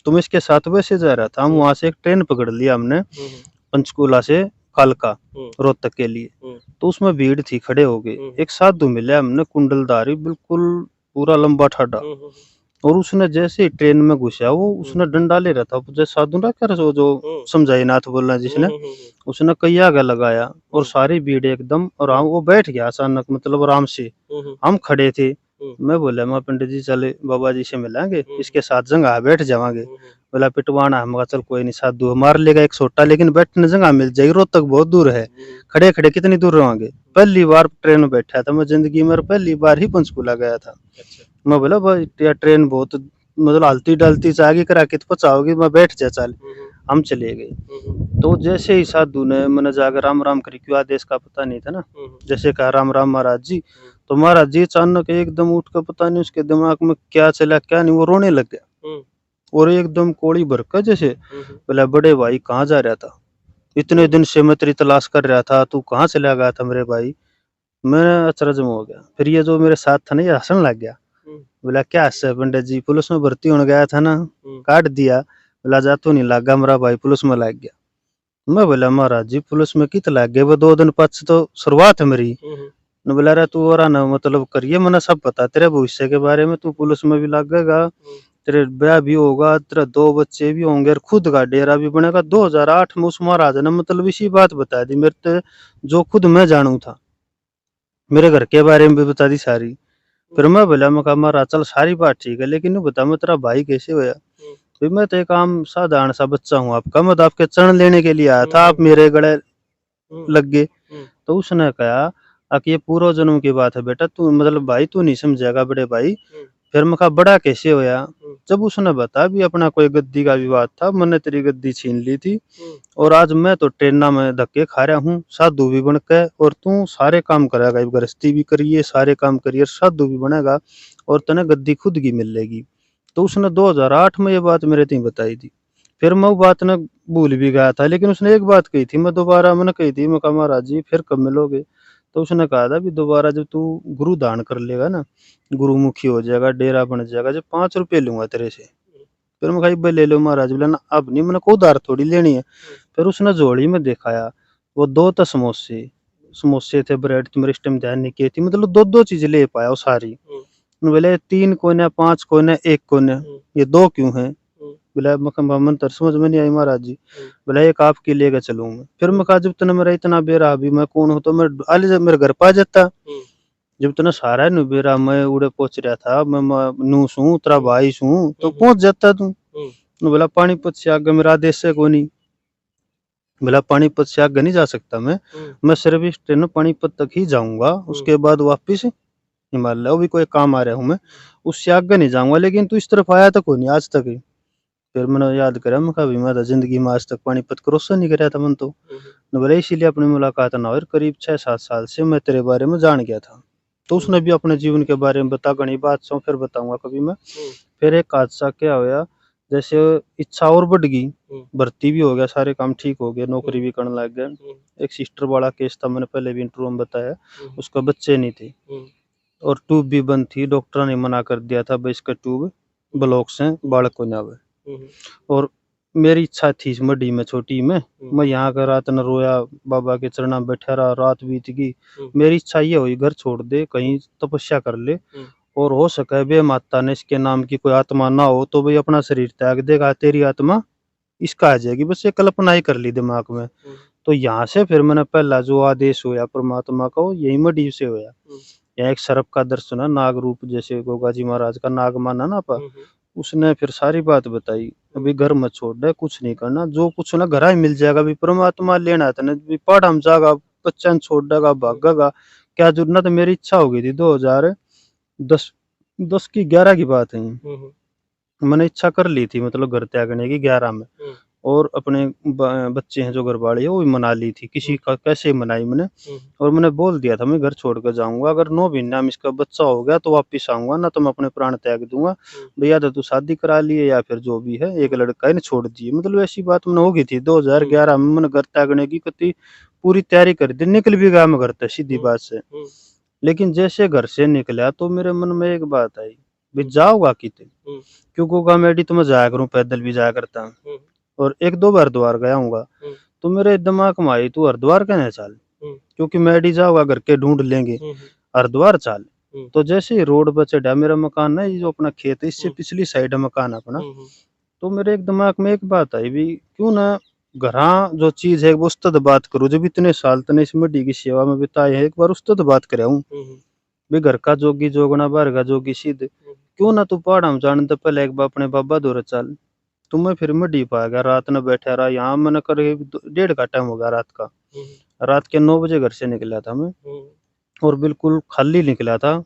Speaker 1: तो मैं इसके साथ वैसे जा रहा था, हम वहां से एक ट्रेन पकड़ लिया हमने पंचकूला से कालका रोहतक के लिए। तो उसमें भीड़ थी, खड़े हो गए, एक साधु मिला हमने, कुंडलधारी, बिल्कुल पूरा लंबा ठाडा, और उसने जैसे ही ट्रेन में घुसा, वो उसने डंडा ले रहा था, जैसे साधु ना कर जो समझाई नाथ बोलना जिसने, उसने कई आगे लगाया और सारी भीड़ एकदम, और वो बैठ गया अचानक, मतलब आराम से। हम खड़े थे, मैं बोला, मैं पंडित जी चले बाबा जी से मिलांगे, इसके साथ जगह बैठ जावांगे। बोला पिटवाना, हम कहा चल कोई नहीं, साधु मार लेगा एक छोटा, लेकिन बैठने जगह मिल जाएगी, रोहतक बहुत दूर है, खड़े खड़े कितनी दूर रहोगे। पहली बार ट्रेन में बैठा था मैं जिंदगी में, पहली बार ही पंचकूला गया था। मैं बोला भाई ट्रेन बहुत मतलब हलती डलती जागी करा के पचाओगी, मैं बैठ जा चल। हम चले गए। तो जैसे ही साधु ने मैंने जाकर राम राम करी, क्यों आदेश का पता नहीं था ना, जैसे कहा राम राम महाराज जी, तो महाराज जी अचानक एकदम उठ कर, पता नहीं उसके दिमाग में क्या चला क्या नहीं, वो रोने लग गया और एकदम कोड़ी भरकर जैसे। बोला बड़े भाई कहाँ जा रहा था, इतने दिन से मैं तेरी तलाश कर रहा था, तू कहाँ चला गया था मेरे भाई। मैं अचरज में हो गया। फिर ये जो मेरे साथ था ना, ये हंसने लग गया। बोला क्या हंसे पंडित जी, पुलिस में भर्ती होने गया था ना, काट दिया। बोला जा तो नहीं लगा मेरा भाई, पुलिस में लग गया। मैं बोला महाराज जी पुलिस में कित लग गए, वो 2 दिन पक्ष तो शुरुआत है मेरी। ने बोला रे तू और ना मतलब करिए, मैंने सब पता तेरे भविष्य के बारे में, तू पुलिस में भी लगेगा, तेरे ब्याह भी होगा, तेरे 2 बच्चे भी होंगे और खुद का डेरा भी बनेगा। 2008 में उस महाराज ने मतलब इसी बात बता दी मेरे ते, जो खुद मैं जानू था, मेरे घर के बारे में भी बता दी सारी। फिर मैं बोला, मैं कहा महाराज चल सारी बात ठीक है, लेकिन बता मैं तेरा भाई कैसे होया। फिर मैं तो एक आम साधारण सा बच्चा हूँ आपका, मैं तो आपके चरण लेने के लिए आया था, आप मेरे गले लग गए। तो उसने कहा कि ये पूर्व जन्म की बात है बेटा, तू मतलब भाई तू नहीं समझेगा बड़े भाई। फिर मैं कहा बड़ा कैसे होया। जब उसने बता भी अपना कोई गद्दी का विवाद था, मैंने तेरी गद्दी छीन ली थी और आज मैं तो ट्रेना में धक्के खा रहा हूँ साधु भी बन के, और तू सारे काम करेगा, गृहस्थी भी करिए, सारे काम करिए, साधु भी बनेगा और तने गद्दी खुद की मिलेगी। तो उसने 2008 में ये बात मेरे तीन बताई थी। फिर मैं वो बात न भूल भी गया था, लेकिन उसने एक बात कही थी, मैं दोबारा मैंने कही थी, मैं कहा महाराज जी फिर कब मिलोगे। तो उसने कहा था भी दोबारा जब तू गुरु दान कर लेगा ना, गुरुमुखी हो जाएगा, डेरा बन जाएगा, जब 5 रुपये लूंगा तेरे से। फिर मैं कहा ले लो महाराज। बोला ना अब नहीं, मैंने को उधार थोड़ी लेनी है। फिर उसने झोली में दिखाया, वो 2 तो समोसे समोसे थे, ब्रेड थी, मेरे टाइम ध्यान नहीं की थी, मतलब 2-2 चीजें ले पाया वो सारी। बोले 3 कोने 5 कोने 1 कोने, ये 2 क्यों है। बोला मैं मंत्र समझ में नहीं आई महाराज जी। बोला एक आपके लेके चलूं मैं। फिर मैं कहा जब तने मेरा इतना बेरा भी मैं कौन हूँ, तो मैं आले जब मेरे घर पा जाता। जब तने सारा नु बेरा मैं उड़े पहुंच रहा था, मैं नू सू तेरा भाई सू, तो पहुंच जाता तू। बोला पानीपत से आगे मेरा आदेश है को नहीं। बोला पानीपत से आगे नहीं जा सकता मैं सिर्फ इस ट्रेन पानीपत तक ही जाऊंगा, उसके बाद वापिस हिमालय, वो भी कोई काम आ रहा हूँ मैं, उससे आगे नहीं जाऊंगा। लेकिन तू इस तरफ आया तक को नहीं आज तक ही। फिर मैंने याद करा, मैं कहा मैं तो जिंदगी में आज तक पानीपत क्रॉस नहीं कराया था मन तो। बोले इसीलिए अपनी मुलाकात ना हो, करीब 6-7 साल से मैं तेरे बारे में जान गया था। तो उसने भी अपने जीवन के बारे में बता, घनी बात सो फिर बताऊंगा कभी मैं। फिर एक हादसा क्या होया, जैसे इच्छा और बढ़ गई, भर्ती भी हो गया, सारे काम ठीक हो गए, नौकरी भी करने लग गए। एक सिस्टर वाला केस था, मैंने पहले भी इंटरव्यू में बताया, उसका बच्चे नहीं थे और ट्यूब भी बंद थी, डॉक्टर ने मना कर दिया था भाई इसका ट्यूब ब्लॉक से बालक को ना आवे। और मेरी इच्छा थी इस मड्डी में छोटी में, मैं यहाँ का रात न रोया, बाबा के चरणा में बैठा रहा, रात बीत गई। मेरी इच्छा ये हुई घर छोड़ दे, कहीं तपस्या कर ले, और हो सके बे माता ने इसके नाम की कोई आत्मा ना हो तो भाई अपना शरीर त्याग देगा, तेरी आत्मा इसका आ जाएगी। बस ये कल्पना ही कर ली दिमाग में। तो यहाँ से फिर मैंने पहला जो आदेश हुआ परमात्मा का, वो यही मड्डी से हुआ। यहाँ एक सर्प का दर्शन है, नाग रूप, जैसे गोगा जी महाराज का नाग माना ना पा, उसने फिर सारी बात बताई। अभी घर मत छोड़ दे, कुछ नहीं करना, जो कुछ ना घर ही मिल जाएगा, अभी परमात्मा लेना था ना, पहाड़ हम जाएगा, बच्चा छोड़ देगा, भागेगा, क्या जरूरत। मेरी इच्छा हो गई थी 2010 की 11 की बात है, मैंने इच्छा कर ली थी, मतलब घर त्यागने की 11 में। और अपने बच्चे हैं जो घर वाले है वो भी मना ली थी, किसी का कैसे मनाई मैंने। और मैंने बोल दिया था मैं घर छोड़ कर जाऊंगा, अगर 9 महीना में इसका बच्चा हो गया तो वापिस आऊंगा, ना तो मैं अपने प्राण त्याग दूंगा भैया। तो तू शादी करा लिए या फिर जो भी है, एक लड़का है ना छोड़ दिए, मतलब ऐसी बात मैंने हो गई थी 2011 में। मैंने घर त्यागने की कति पूरी तैयारी कर दी, निकल भी गया मैं घर तक, सीधी बात से। लेकिन जैसे घर से निकला तो मेरे मन में एक बात आई, भाई जाओगा कितने, क्योंकि कॉमेडी तो मैं जाया करूँ, पैदल भी जाया करता हूँ और 1-2 बार हरिद्वार गया हूँ। तो मेरे दिमाग में आई तू हरिद्वार कहने चल, क्योंकि मैडी जाओगा घर के ढूंढ लेंगे, हरिद्वार चल। तो जैसे ही रोड पर चढ़ा, मेरा मकान है ये जो अपना खेत है, इससे पिछली साइड है मकान अपना। तो मेरे एक दिमाग में एक बात आई भी, क्यों ना घरा जो चीज है वो उस तद बात करूँ, जब इतने साल तने इस मड्डी की सेवा में बिताए हैं, एक बार उस तद बात करे हूँ भी। घर का जोगी जोगना, बाहर का जोगी सिद्ध, क्यों ना तू पहाड़ में जाने तो पहले एक बार अपने बाबा दौरे चल। तुम्हें फिर मड्डी पा गया, रात में बैठा रहा यहाँ, मैंने करीब 1:30 का टाइम हो गया रात का। रात के 9 बजे घर से निकला था मैं और बिल्कुल खाली निकला था।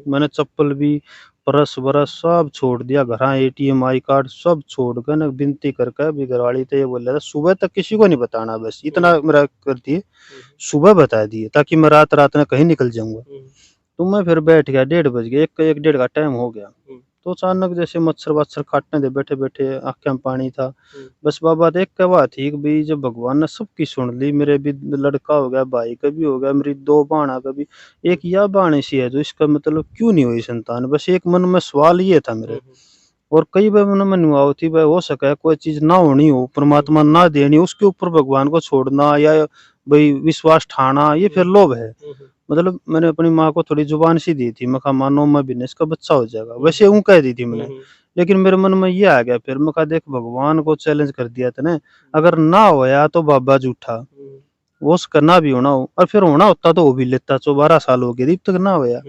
Speaker 1: मैंने चप्पल भी परस वरस सब छोड़ दिया, घर एटीएम आई कार्ड सब छोड़ कर ना विनती करके अभी घरवाली तो ये बोल रहा था सुबह तक किसी को नहीं बताना, बस इतना मेरा कर दिए, सुबह बता दिए ताकि मैं रात रात में कहीं निकल जाऊंगा। तो मैं फिर बैठ गया, 1:30 बज गया, एक डेढ़ का टाइम हो गया। तो अचानक जैसे मच्छर वच्छर काटने दे बैठे बैठे, आंखें में पानी था। बस बाबा देख के बात थी कि भाई जब भगवान ने सबकी सुन ली, मेरे भी लड़का हो गया, भाई का भी हो गया, मेरी 2 बाणा का भी, एक यह बाणी सी है, तो इसका मतलब क्यों नहीं हुई संतान, बस एक मन में सवाल ये था मेरे। और कई बार मन में नुआव थी भाई हो सके कोई चीज ना होनी हो, परमात्मा ना देनी, उसके ऊपर भगवान को छोड़ना या भाई विश्वास ठाना, ये फिर लोभ है। मतलब मैंने अपनी माँ को थोड़ी जुबान सी दी थी, मैं कहा मानो मैं बिजनेस का बच्चा हो जाएगा, वैसे यूं कह दी थी मैंने। लेकिन मेरे मन में ये आ गया फिर, मैं कहा देख भगवान को चैलेंज कर दिया तने, अगर ना होया तो बाबा झूठा, वो उसका ना भी होना हो, और फिर होना होता तो वो भी लेता, 12 साल हो गए तब तक ना होया।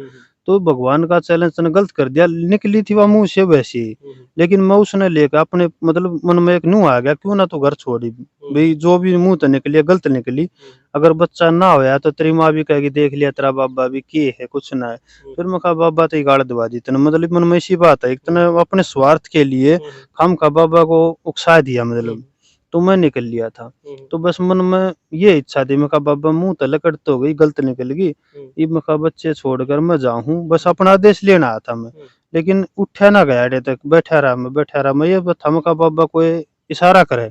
Speaker 1: तो भगवान का चैलेंज तने गलत कर दिया, निकली थी वह मुंह से वैसी ही। लेकिन मैं उसने लेकर अपने मतलब मन में एक न्यू आ गया, क्यों ना तो घर छोड़ी भाई, जो भी मुंह तो निकली गलत निकली, अगर बच्चा ना होया तो तेरी माँ भी कहेगी देख लिया तेरा बाबा भी की है कुछ ना है। फिर मैं कहा बाबा तो गाड़ दबा दी तने, मतलब मन में इसी बात है, एक तने अपने स्वार्थ के लिए हम का बाबा को उकसा दिया मतलब। तो मैं निकल लिया था। तो बस मन में ये इच्छा थी, मैं कहा बाबा मुंह तो लकड़ तो हो गई, गलत निकल गई, ये मैं कहा बच्चे छोड़कर मैं जाऊं, बस अपना आदेश लेना आया था मैं। लेकिन उठा ना गया अड़े तक, बैठा रहा मैं, ये था मैं कहा बाबा कोई इशारा करे,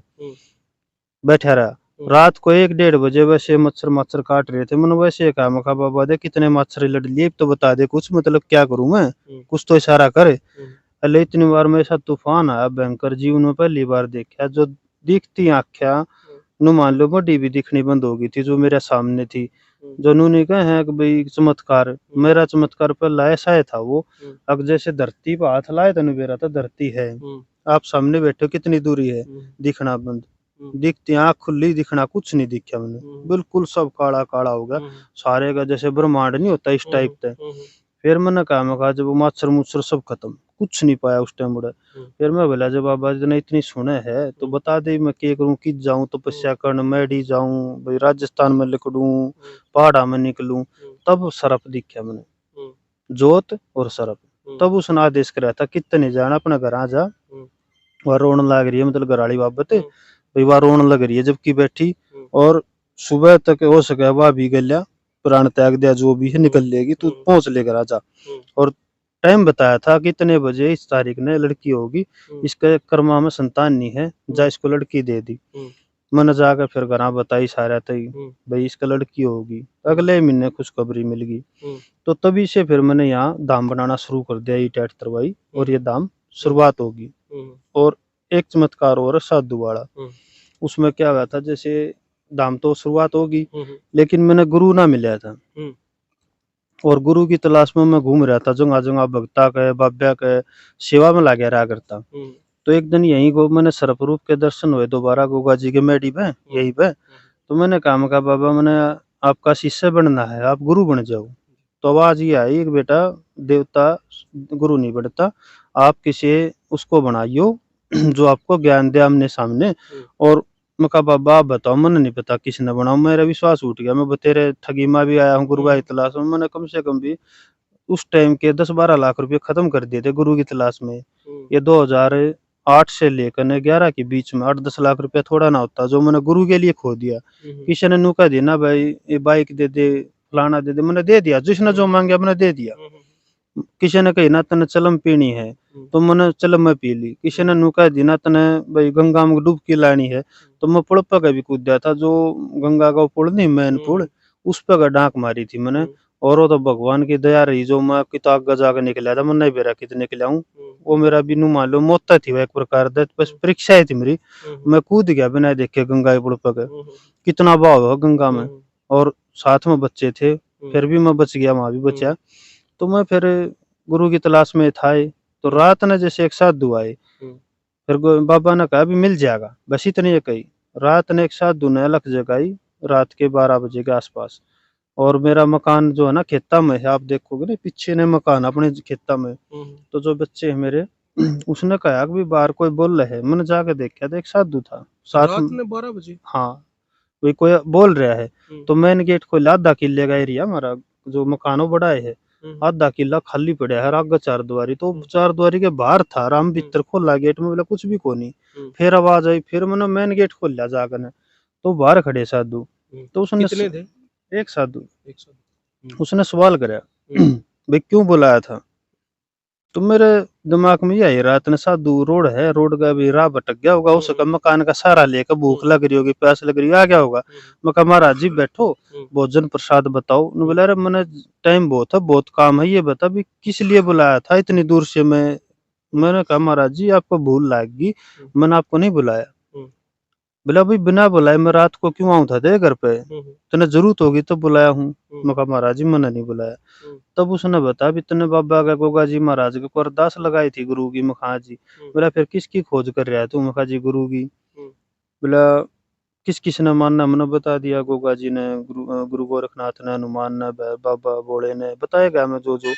Speaker 1: बैठा रहा। रात को 1-1:30 बजे वैसे मच्छर मच्छर काट रहे थे, मैंने वैसे कहा मैं कहा बाबा दे कितने मच्छर लड़ लिए तो बता दे कुछ, मतलब क्या करूं मैं, कुछ तो इशारा करे। अरे इतनी बार मेरे साथ तूफान आया भयंकर, जीवन में पहली बार देखा, जो दिखती आंखें नु मान लो बड़ी भी दिखनी बंद हो गई थी, जो मेरे सामने थी, जो उन्होंने कहा है कि भाई चमत्कार, मेरा चमत्कार पहला ऐसा ही था वो, अब जैसे धरती पर हाथ लाए तो मेरा तो धरती है, आप सामने बैठे हो कितनी दूरी है, दिखना बंद, दिखती आंख खुली, दिखना कुछ नहीं दिखा मैंने, बिल्कुल सब काला काला हो गया सारे का, जैसे ब्रह्मांड नहीं होता इस टाइप का। फिर मैंने कहा जब वो मच्छर मुच्छर सब खत्म, कुछ नहीं पाया उस टाइम मुड़े। फिर मैं बोला जब बाबा जी ने इतनी सुने है तो बता दे मैं क्या करूं, किस जाऊं तपस्या करने, मैडी जाऊं भाई, राजस्थान में लिखूं, पहाड़ा में निकलूं। तब सरप दिखा मैंने, जोत और सरप। तब उसने आदेश कराया था कितने जाना अपना घर आ जा, वह रोने लग रही है, मतलब घराड़ी बाबत भाई वह रोने लग रही है जबकि बैठी, और सुबह तक हो सके वह भी गल्या प्राण त्याग दिया, जो भी है निकल लेगी, तू पहुंच लेकर आजा। और टाइम बताया था कि इतने बजे इस तारीख ने लड़की होगी, इसके कर्मा में संतान नहीं है, जा इसको लड़की दे दी। मैंने जाकर फिर घर बताई सारा तई भाई इसका लड़की होगी, अगले महीने खुशखबरी मिल गई। तो तभी से फिर मैंने यहाँ दाम बनाना शुरू कर दिया, ई टेट तरवाई, और ये दाम शुरुआत होगी। और एक चमत्कार और साधु वाला, उसमें क्या हुआ था, जैसे दाम तो शुरुआत होगी, लेकिन मैंने गुरु ना मिला था, और गुरु की तलाश में मैं घूम रहा था, जगह जगह भक्ता के बाब्या के सेवा में लगा रहा करता। तो एक दिन यहीं को मैंने सर्वरूप के दर्शन हुए दोबारा गोगा जी के मेडी पे यहीं पे। तो मैंने कहा बाबा मैंने आपका शिष्य बनना है, आप गुरु बन जाओ। तो आवाज ये आई कि बेटा देवता गुरु नहीं बनता, आप किसी उसको बनाइयो जो आपको ज्ञान दे आमने सामने। और मैं कहा बाबा आप बताओ, मैंने नहीं पता किसने बनाओ, मेरा विश्वास उठ गया, मैं तेरे ठगी में भी आया हूँ गुरु की तलाश में। मैंने कम से कम भी उस टाइम के 10-12 लाख रुपए खत्म कर दिए थे गुरु की तलाश में। ये 2008 से लेकर 11 के बीच में 8-10 लाख रुपया थोड़ा ना होता, जो मैंने गुरु के लिए खो दिया। किसी ने नुका दिया ना भाई ये बाइक दे दे फलाना दे दे, मैंने दे दिया, जिसने जो मांगा मैंने दे दिया। किसी ने कही ना तने चलम पीनी है तो मैंने चलम में पी ली। किसी ने नुका दी ना तने भाई गंगा में डुबकी लानी है तो मैं पुल पर भी कूद दिया था, जो गंगा का पुल नहीं मेन पुल, उस पर डांक मारी थी मैंने। और वो तो भगवान की दया रही, जो मैं किताब गजा के निकला था, मैं नहीं बेरा कितने निकला हूँ, वो मेरा बिनु मान लो मोता थी, एक प्रकार से बस परीक्षा ही थी मेरी। मैं कूद गया बिना देखे गंगा पुल पर, कितना भाव है गंगा में, और साथ में बच्चे थे, फिर भी मैं बच गया, वहां भी बचा। तो मैं फिर गुरु की तलाश में था। तो रात ने जैसे एक साधु आए, फिर बाबा ने कहा अभी मिल जाएगा, बस इतनी ये कही। रात ने एक साधु ने अलग जगाई, रात के 12 बजे के आसपास। और मेरा मकान जो है ना खेता में है, आप देखोगे ना पीछे ने मकान अपने खेता में। तो जो बच्चे हैं मेरे उसने कहा कि बाहर कोई बोल रहे है, मैंने जाके देखा था एक साधु था साथ
Speaker 2: रात में 12 बजे।
Speaker 1: हाँ कोई बोल रहा है। तो मेन गेट खोला, आधा किले का एरिया हमारा जो मकानों बड़ा है। आधा किला खाली पड़ा है, आगे चार द्वारी, तो चार द्वारी के बाहर था, राम भीतर खोला गेट में, बोला कुछ भी कोनी। फिर आवाज आई, फिर मैंने मेन गेट खोल लिया जाकर ने, तो बाहर खड़े साधु, तो उसने
Speaker 2: कितने थे?
Speaker 1: एक साधु,
Speaker 2: एक साथ।
Speaker 1: उसने सवाल कराया भाई क्यों बुलाया था? तो मेरे दिमाग में यही रहा, इतने साधु रोड है, रोड का भी राह भटक गया होगा, उसका मकान का सहारा लेकर भूख लग रही होगी, प्यास लग रही है, आ गया होगा। मैं कहा महाराज जी बैठो, भोजन प्रसाद बताओ। उन्होंने बोला अरे मैंने टाइम बहुत है, बहुत काम है, ये बता भी किस लिए बुलाया था इतनी दूर से? मैंने कहा महाराज जी आपको भूल लगेगी, मैंने आपको नहीं बुलाया। बोला भाई बिना बुलाए मैं रात को क्यों आऊं था तेरे घर पे? तूने जरूरत होगी तो बुलाया हूँ। मैं कहा महाराज जी मैंने नहीं बुलाया। तब उसने बताया भी तूने बाबा का गोगा जी महाराज को अरदास लगाई थी गुरु की। मैं कहा जी। बोला फिर किसकी खोज कर रहा है तू? मैं कहा जी गुरु की। बोला किस किस ने मानना? मैंने बता दिया, गोगा जी ने, गुरु गोरखनाथ ने, हनुमान ने, बाबा भोले ने बताया गया मैं जो जो।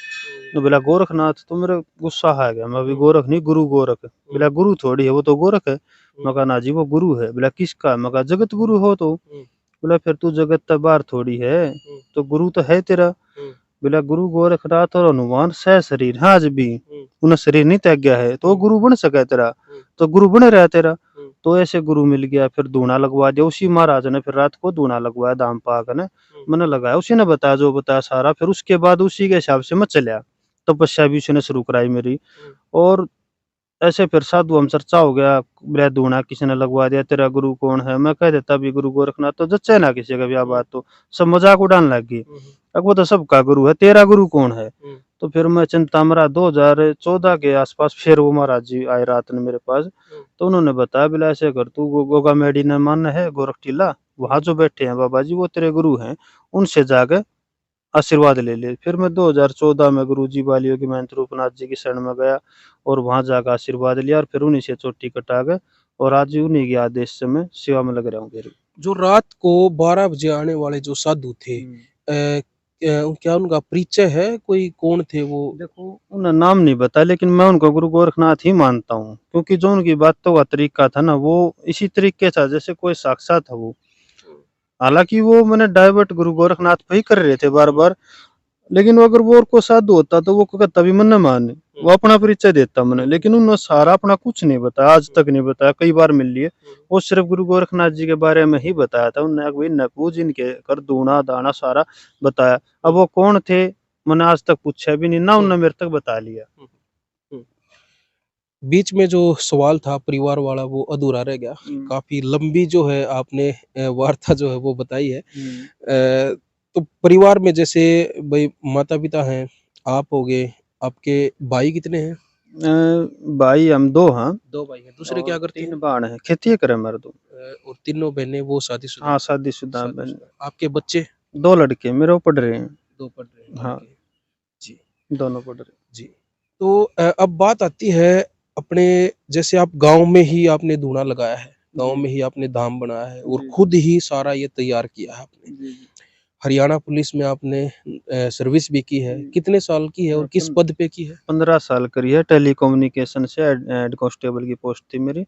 Speaker 1: तो बोला गोरखनाथ, तो मेरे गुस्सा आ गया। मैं अभी गोरख नहीं, गुरु गोरख। बोला गुरु थोड़ी है, वो तो गोरख है। मैं कहा ना जी वो गुरु है। बोला किसका? मैं कहा जगत गुरु हो तो। बोला फिर तू जगत तो बाहर थोड़ी है, तो गुरु तो है तेरा। बोला गुरु गोरखनाथ और हनुमान सह शरीर है आज भी, उन्हें शरीर नहीं त्याग गया है, तो वो गुरु बन सका तेरा, तो गुरु बने रहा तेरा। तो ऐसे गुरु मिल गया, फिर दूना लगवा दिया उसी महाराज ने, फिर रात को दूना लगवाया दाम पाक ने, मैंने लगाया, उसी ने बताया जो बताया सारा। फिर उसके बाद उसी के हिसाब से मैं चलिया, तपस्या भी उसी ने शुरू कराई मेरी। और ऐसे फिर साधु हम चर्चा हो गया, बोला दूना किसी ने लगवा दिया, तेरा गुरु कौन है? मैं कह देता भी गुरु गोरखनाथ, तो जच्चे ना किसी का भी बात, तो सब मजाक उड़ाने लग गई। अब वो तो सबका गुरु है, तेरा गुरु कौन है? तो फिर मैं चिंता मरा 2014 के आसपास फिर वो महाराज जी आए रात ने मेरे पास। तो उन्होंने बताया बोला ऐसे कर तू गोगा मेडी ने मान है गोरख टीला, वहां जो बैठे हैं बाबा जी वो तेरे गुरु हैं, उनसे जाके आशीर्वाद ले ले। फिर मैं 2014 में गुरु जी बाली योगी महंत रूपनाथ जी की शरण में गया और वहां जाकर आशीर्वाद लिया, और फिर उन्हीं से चोटी कटा गए, और आज उन्हीं के आदेश से मैं सेवा में लग रहा हूँ।
Speaker 2: जो रात को 12 बजे आने वाले जो साधु थे, क्या उनका परिचय है? कोई कौन थे वो?
Speaker 1: देखो उन्हें नाम नहीं बताया, लेकिन मैं उनको गुरु गोरखनाथ ही मानता हूँ, क्योंकि जो उनकी बातों का तरीका था ना, वो इसी तरीके था जैसे कोई साक्षात था वो। हालांकि वो मैंने डाइवर्ट गुरु गोरखनाथ पे ही कर रहे थे बार बार, लेकिन वो अगर वो और को साधु होता तो वो कहता भी मन न माने, वो अपना परिचय देता मैंने, लेकिन उन्होंने सारा अपना कुछ नहीं बताया, आज तक नहीं बताया। कई बार मिल लिए, वो सिर्फ गुरु गोरखनाथ जी के बारे में ही बताया था उन्होंने, भाई नपूज इनके कर दूना दाना सारा बताया। अब वो कौन थे मैंने आज तक पूछा भी नहीं ना, उन्होंने मेरे तक बता लिया।
Speaker 2: बीच में जो सवाल था परिवार वाला वो अधूरा रह गया। काफी लंबी जो है आपने वार्ता जो है वो बताई है। तो परिवार में जैसे भाई माता पिता हैं, आप हो गए, आपके भाई कितने हैं?
Speaker 1: भाई हम दो हैं।
Speaker 2: 2 भाई हैं। दूसरे क्या करते हैं?
Speaker 1: 3 बाण है, खेती करे हमारे दो।
Speaker 2: और तीनों बहनें वो शादीशुदा?
Speaker 1: हाँ शादीशुदा बहन।
Speaker 2: शादीशुदा। आपके बच्चे?
Speaker 1: 2 लड़के मेरे वो पढ़ रहे हैं।
Speaker 2: 2 पढ़ रहे हैं।
Speaker 1: हाँ
Speaker 2: ओके। जी,
Speaker 1: दोनों पढ़ रहे
Speaker 2: जी। तो अब बात आती है अपने, जैसे आप गाँव में ही आपने धूना लगाया है, गाँव में ही आपने धाम बनाया है और खुद ही सारा ये तैयार किया है आपने। हरियाणा पुलिस में आपने सर्विस भी की है। कितने साल की है और किस पद पे की है?
Speaker 1: 15 साल करी है। टेलीकम्युनिकेशन से हेड कांस्टेबल की पोस्ट थी मेरी,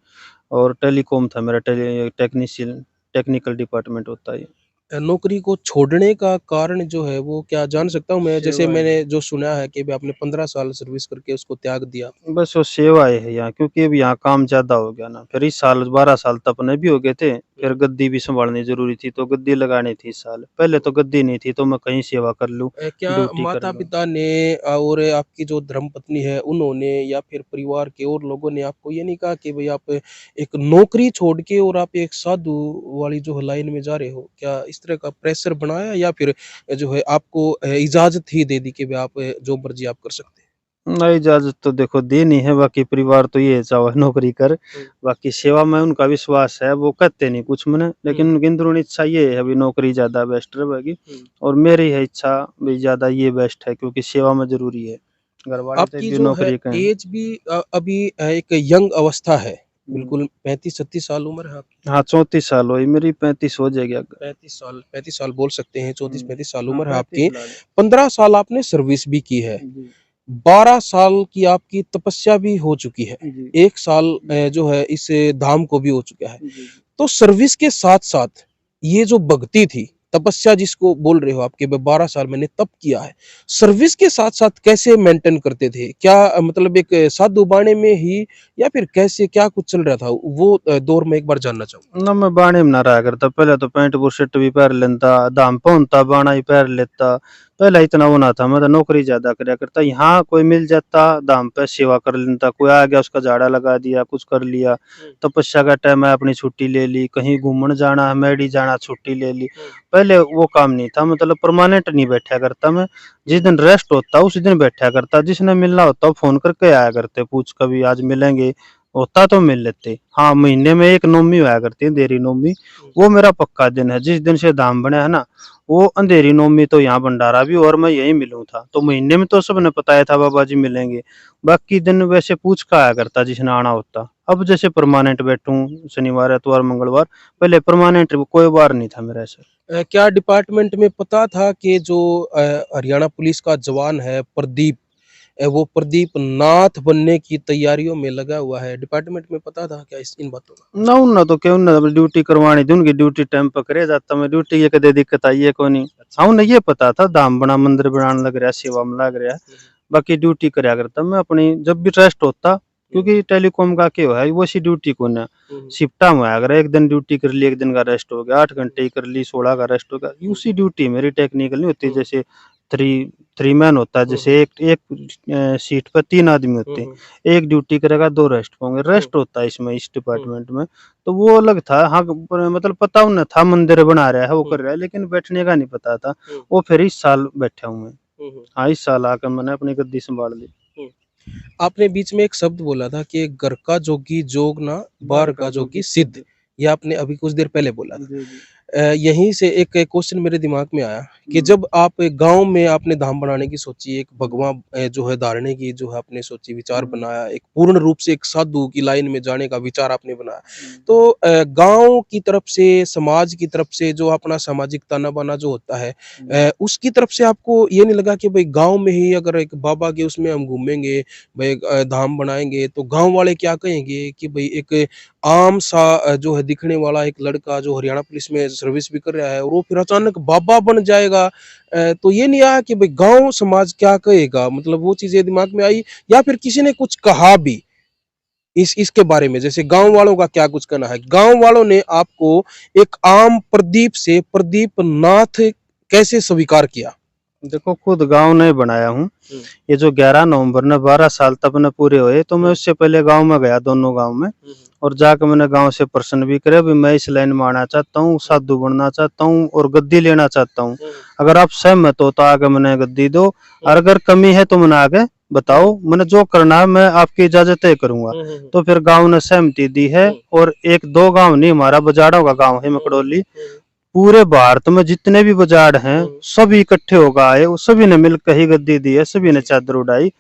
Speaker 1: और टेलीकॉम था मेरा, टेक्नीशियन, टेक्निकल डिपार्टमेंट होता है।
Speaker 2: नौकरी को छोड़ने का कारण जो है वो क्या जान सकता हूँ मैं? जैसे
Speaker 1: सेवाएं।
Speaker 2: मैंने जो सुना है कि भी आपने 15 साल सर्विस करके उसको त्याग दिया।
Speaker 1: बस वो सेवाएं है यहाँ, क्योंकि अब यहाँ काम ज्यादा हो गया ना। फिर इस साल 12 साल तो अपने भी हो गए थे, फिर गद्दी भी संभालनी जरूरी थी, तो गद्दी लगानी थी इस साल। पहले तो गद्दी नहीं थी, तो मैं कहीं सेवा कर लूँ,
Speaker 2: क्या
Speaker 1: ड्यूटी कर
Speaker 2: माता
Speaker 1: लूँ।
Speaker 2: पिता ने और आपकी जो धर्मपत्नी है उन्होंने या फिर परिवार के और लोगों ने आपको ये नहीं कहा कि भाई आप एक नौकरी छोड़ के और आप एक साधु वाली जो लाइन में जा रहे हो? क्या इस तरह का प्रेशर बनाया या फिर जो है आपको इजाजत ही दे दी कि भाई आप जो मर्जी आप कर सकते हैं?
Speaker 1: नहीं इजाजत तो देखो देनी है, बाकी परिवार तो ये चाहे नौकरी कर, बाकी सेवा में उनका विश्वास है, वो कहते नहीं कुछ मैंने, लेकिन उनकी अंदरूनी इच्छा ये है अभी नौकरी ज्यादा बेस्ट रहेगी, और मेरी है इच्छा भी ज्यादा ये बेस्ट है, क्योंकि सेवा में जरूरी है। घर वाले तो
Speaker 2: आपकी
Speaker 1: भी
Speaker 2: जो है
Speaker 1: नौकरी करें।
Speaker 2: एज भी अभी एक यंग अवस्था है, बिल्कुल 35-36 साल उम्र है आपकी।
Speaker 1: हाँ 34 साल हुई मेरी, 35 हो जाएगी अगर।
Speaker 2: 35 साल बोल सकते हैं, 34-35 साल उम्र है
Speaker 1: हाँ,
Speaker 2: आपकी।
Speaker 1: 35
Speaker 2: 15 साल आपने सर्विस भी की है, 12 साल की आपकी तपस्या भी हो चुकी है, 1 साल जो है इस धाम को भी हो चुका है। तो सर्विस के साथ साथ ये जो भक्ति थी तपस्या जिसको बोल रहे हो आपके 12 साल मैंने तप किया है। सर्विस के साथ-साथ कैसे मेंटेन करते थे? क्या मतलब एक साधु बाणे में ही या फिर कैसे क्या कुछ चल रहा था? वो दौर में एक बार जानना चाहूँगा।
Speaker 1: ना मैं बाणे में ना रहा करता, पहले तो पैंट बुशर्ट भी पहन लेता, दाम पहनता, बाणा ही पहन लेता। पहले इतना वो ना था, मैं तो नौकरी ज्यादा करया करता, यहाँ कोई मिल जाता दाम पे सेवा कर लेता, कोई आ गया उसका झाड़ा लगा दिया, कुछ कर लिया। तपस्या का टाइम है, अपनी छुट्टी ले ली, कहीं घूमने जाना है, मेडी जाना, छुट्टी ले ली। पहले वो काम नहीं था, मतलब परमानेंट नहीं बैठा करता मैं। जिस दिन रेस्ट होता उस दिन बैठा करता, जिसने मिलना होता फोन करके आया करते, पूछ कभी आज मिलेंगे, होता तो मिल लेते। हाँ, महीने में एक नौमी हुआ करती है, अंधेरी नौमी। वो मेरा पक्का दिन है, जिस दिन से धाम बने है ना, वो अंधेरी नौमी तो यहाँ भंडारा भी और मैं यही मिलूं था, तो महीने में तो सबने बताया था बाबा जी मिलेंगे। बाकी दिन वैसे पूछ का आया करता जिसने आना होता। अब जैसे परमानेंट बैठूं, शनिवार एतवार मंगलवार, पहले परमानेंट कोई बार नहीं था मेरा ऐसा।
Speaker 2: क्या डिपार्टमेंट में पता था कि जो हरियाणा पुलिस का जवान है प्रदीप, वो प्रदीप नाथ बनने की तैयारियों में लगा हुआ है? डिपार्टमेंट में पता था क्या इस इन बातों का?
Speaker 1: ना उन ना तो क्यों ना ड्यूटी करवानी थी, उनकी ड्यूटी टाइम पर करे जाता, मैं ड्यूटी की कदे दिक्कत आई है कोनी। हाँ, उन्हें ये पता था धाम बना, मंदिर बनाने लग रहा, सेवा में लग रहा। बाकी ड्यूटी करया करता मैं अपनी, जब भी रेस्ट होता, क्योंकि टेलीकॉम का क्या है वो सी ड्यूटी को ना शिफ्टा में अगर एक दिन ड्यूटी कर ली, एक दिन का रेस्ट हो गया, 8 घंटे ही कर ली, 16 का रेस्ट हो गया, उसी ड्यूटी मेरी टेक्निकल नहीं होती। जैसे थ्री थ्री मैन होता है, जैसे एक एक सीट पर 3 आदमी होते हैं, एक ड्यूटी करेगा, 2 रेस्ट होंगे, रेस्ट होता है इसमें, इस डिपार्टमेंट में। तो वो अलग था। हाँ, मतलब पता उन्हें था मंदिर बना रहा है, वो कर रहा है, लेकिन बैठने का नहीं पता था। वो फिर इस साल बैठा हूँ मैं। हाँ, इस साल आकर मैंने अपनी गद्दी संभाल ली।
Speaker 2: आपने बीच में एक शब्द बोला था कि घर का जोगी जोग ना, बाहर का जोगी सिद्ध। ये आपने अभी कुछ देर पहले बोला था।
Speaker 1: जी, जी।
Speaker 2: यहीं से एक क्वेश्चन मेरे दिमाग में आया कि जब आप गांव में आपने धाम बनाने की सोची, एक भगवा जो है धारणे की जो है आपने सोची, विचार बनाया, एक पूर्ण रूप से एक साधु की लाइन में जाने का विचार आपने बनाया, तो गांव की तरफ से, समाज की तरफ से जो अपना सामाजिक ताना बाना जो होता है, उसकी तरफ से आपको ये नहीं लगा कि भाई गांव में ही अगर एक बाबा के उसमें हम घूमेंगे, भाई धाम बनाएंगे तो गांव वाले क्या कहेंगे कि भाई एक आम सा जो है दिखने वाला एक लड़का जो हरियाणा पुलिस में सर्विस भी कर रहा है और वो फिर अचानक बाबा बन जाएगा, तो ये नहीं आया कि भाई गांव समाज क्या कहेगा? मतलब वो चीजें दिमाग में आई या फिर किसी ने कुछ कहा भी इस इसके बारे में? जैसे गांव वालों का क्या कुछ कहना है? गांव वालों ने आपको एक आम प्रदीप से प्रदीप नाथ कैसे स्वीकार किया?
Speaker 1: देखो, खुद गाँव नहीं बनाया हूँ। ये जो 11 नवंबर ने 12 साल तब ने पूरे हुए, तो मैं उससे पहले गाँव में गया, दोनों गाँव में, और जाकर मैंने गाँव से प्रश्न भी करे, भी मैं इस लाइन में आना चाहता हूँ, साधु बनना चाहता हूँ और गद्दी लेना चाहता हूँ। अगर आप सहमत हो तो आगे मैंने गद्दी दो, और अगर कमी है तो मैंने आगे बताओ, मैंने जो करना है मैं आपकी इजाजत तय करूंगा। तो फिर गांव ने सहमति दी है, और एक दो गांव नहीं, हमारा बजाड़ों का गांव है मकड़ोली, पूरे भारत में जितने भी बाजार हैं सभी इकट्ठे होकर आए, सभी ने मिलकर ही गद्दी दी है, सभी ने चादर उड़ाई।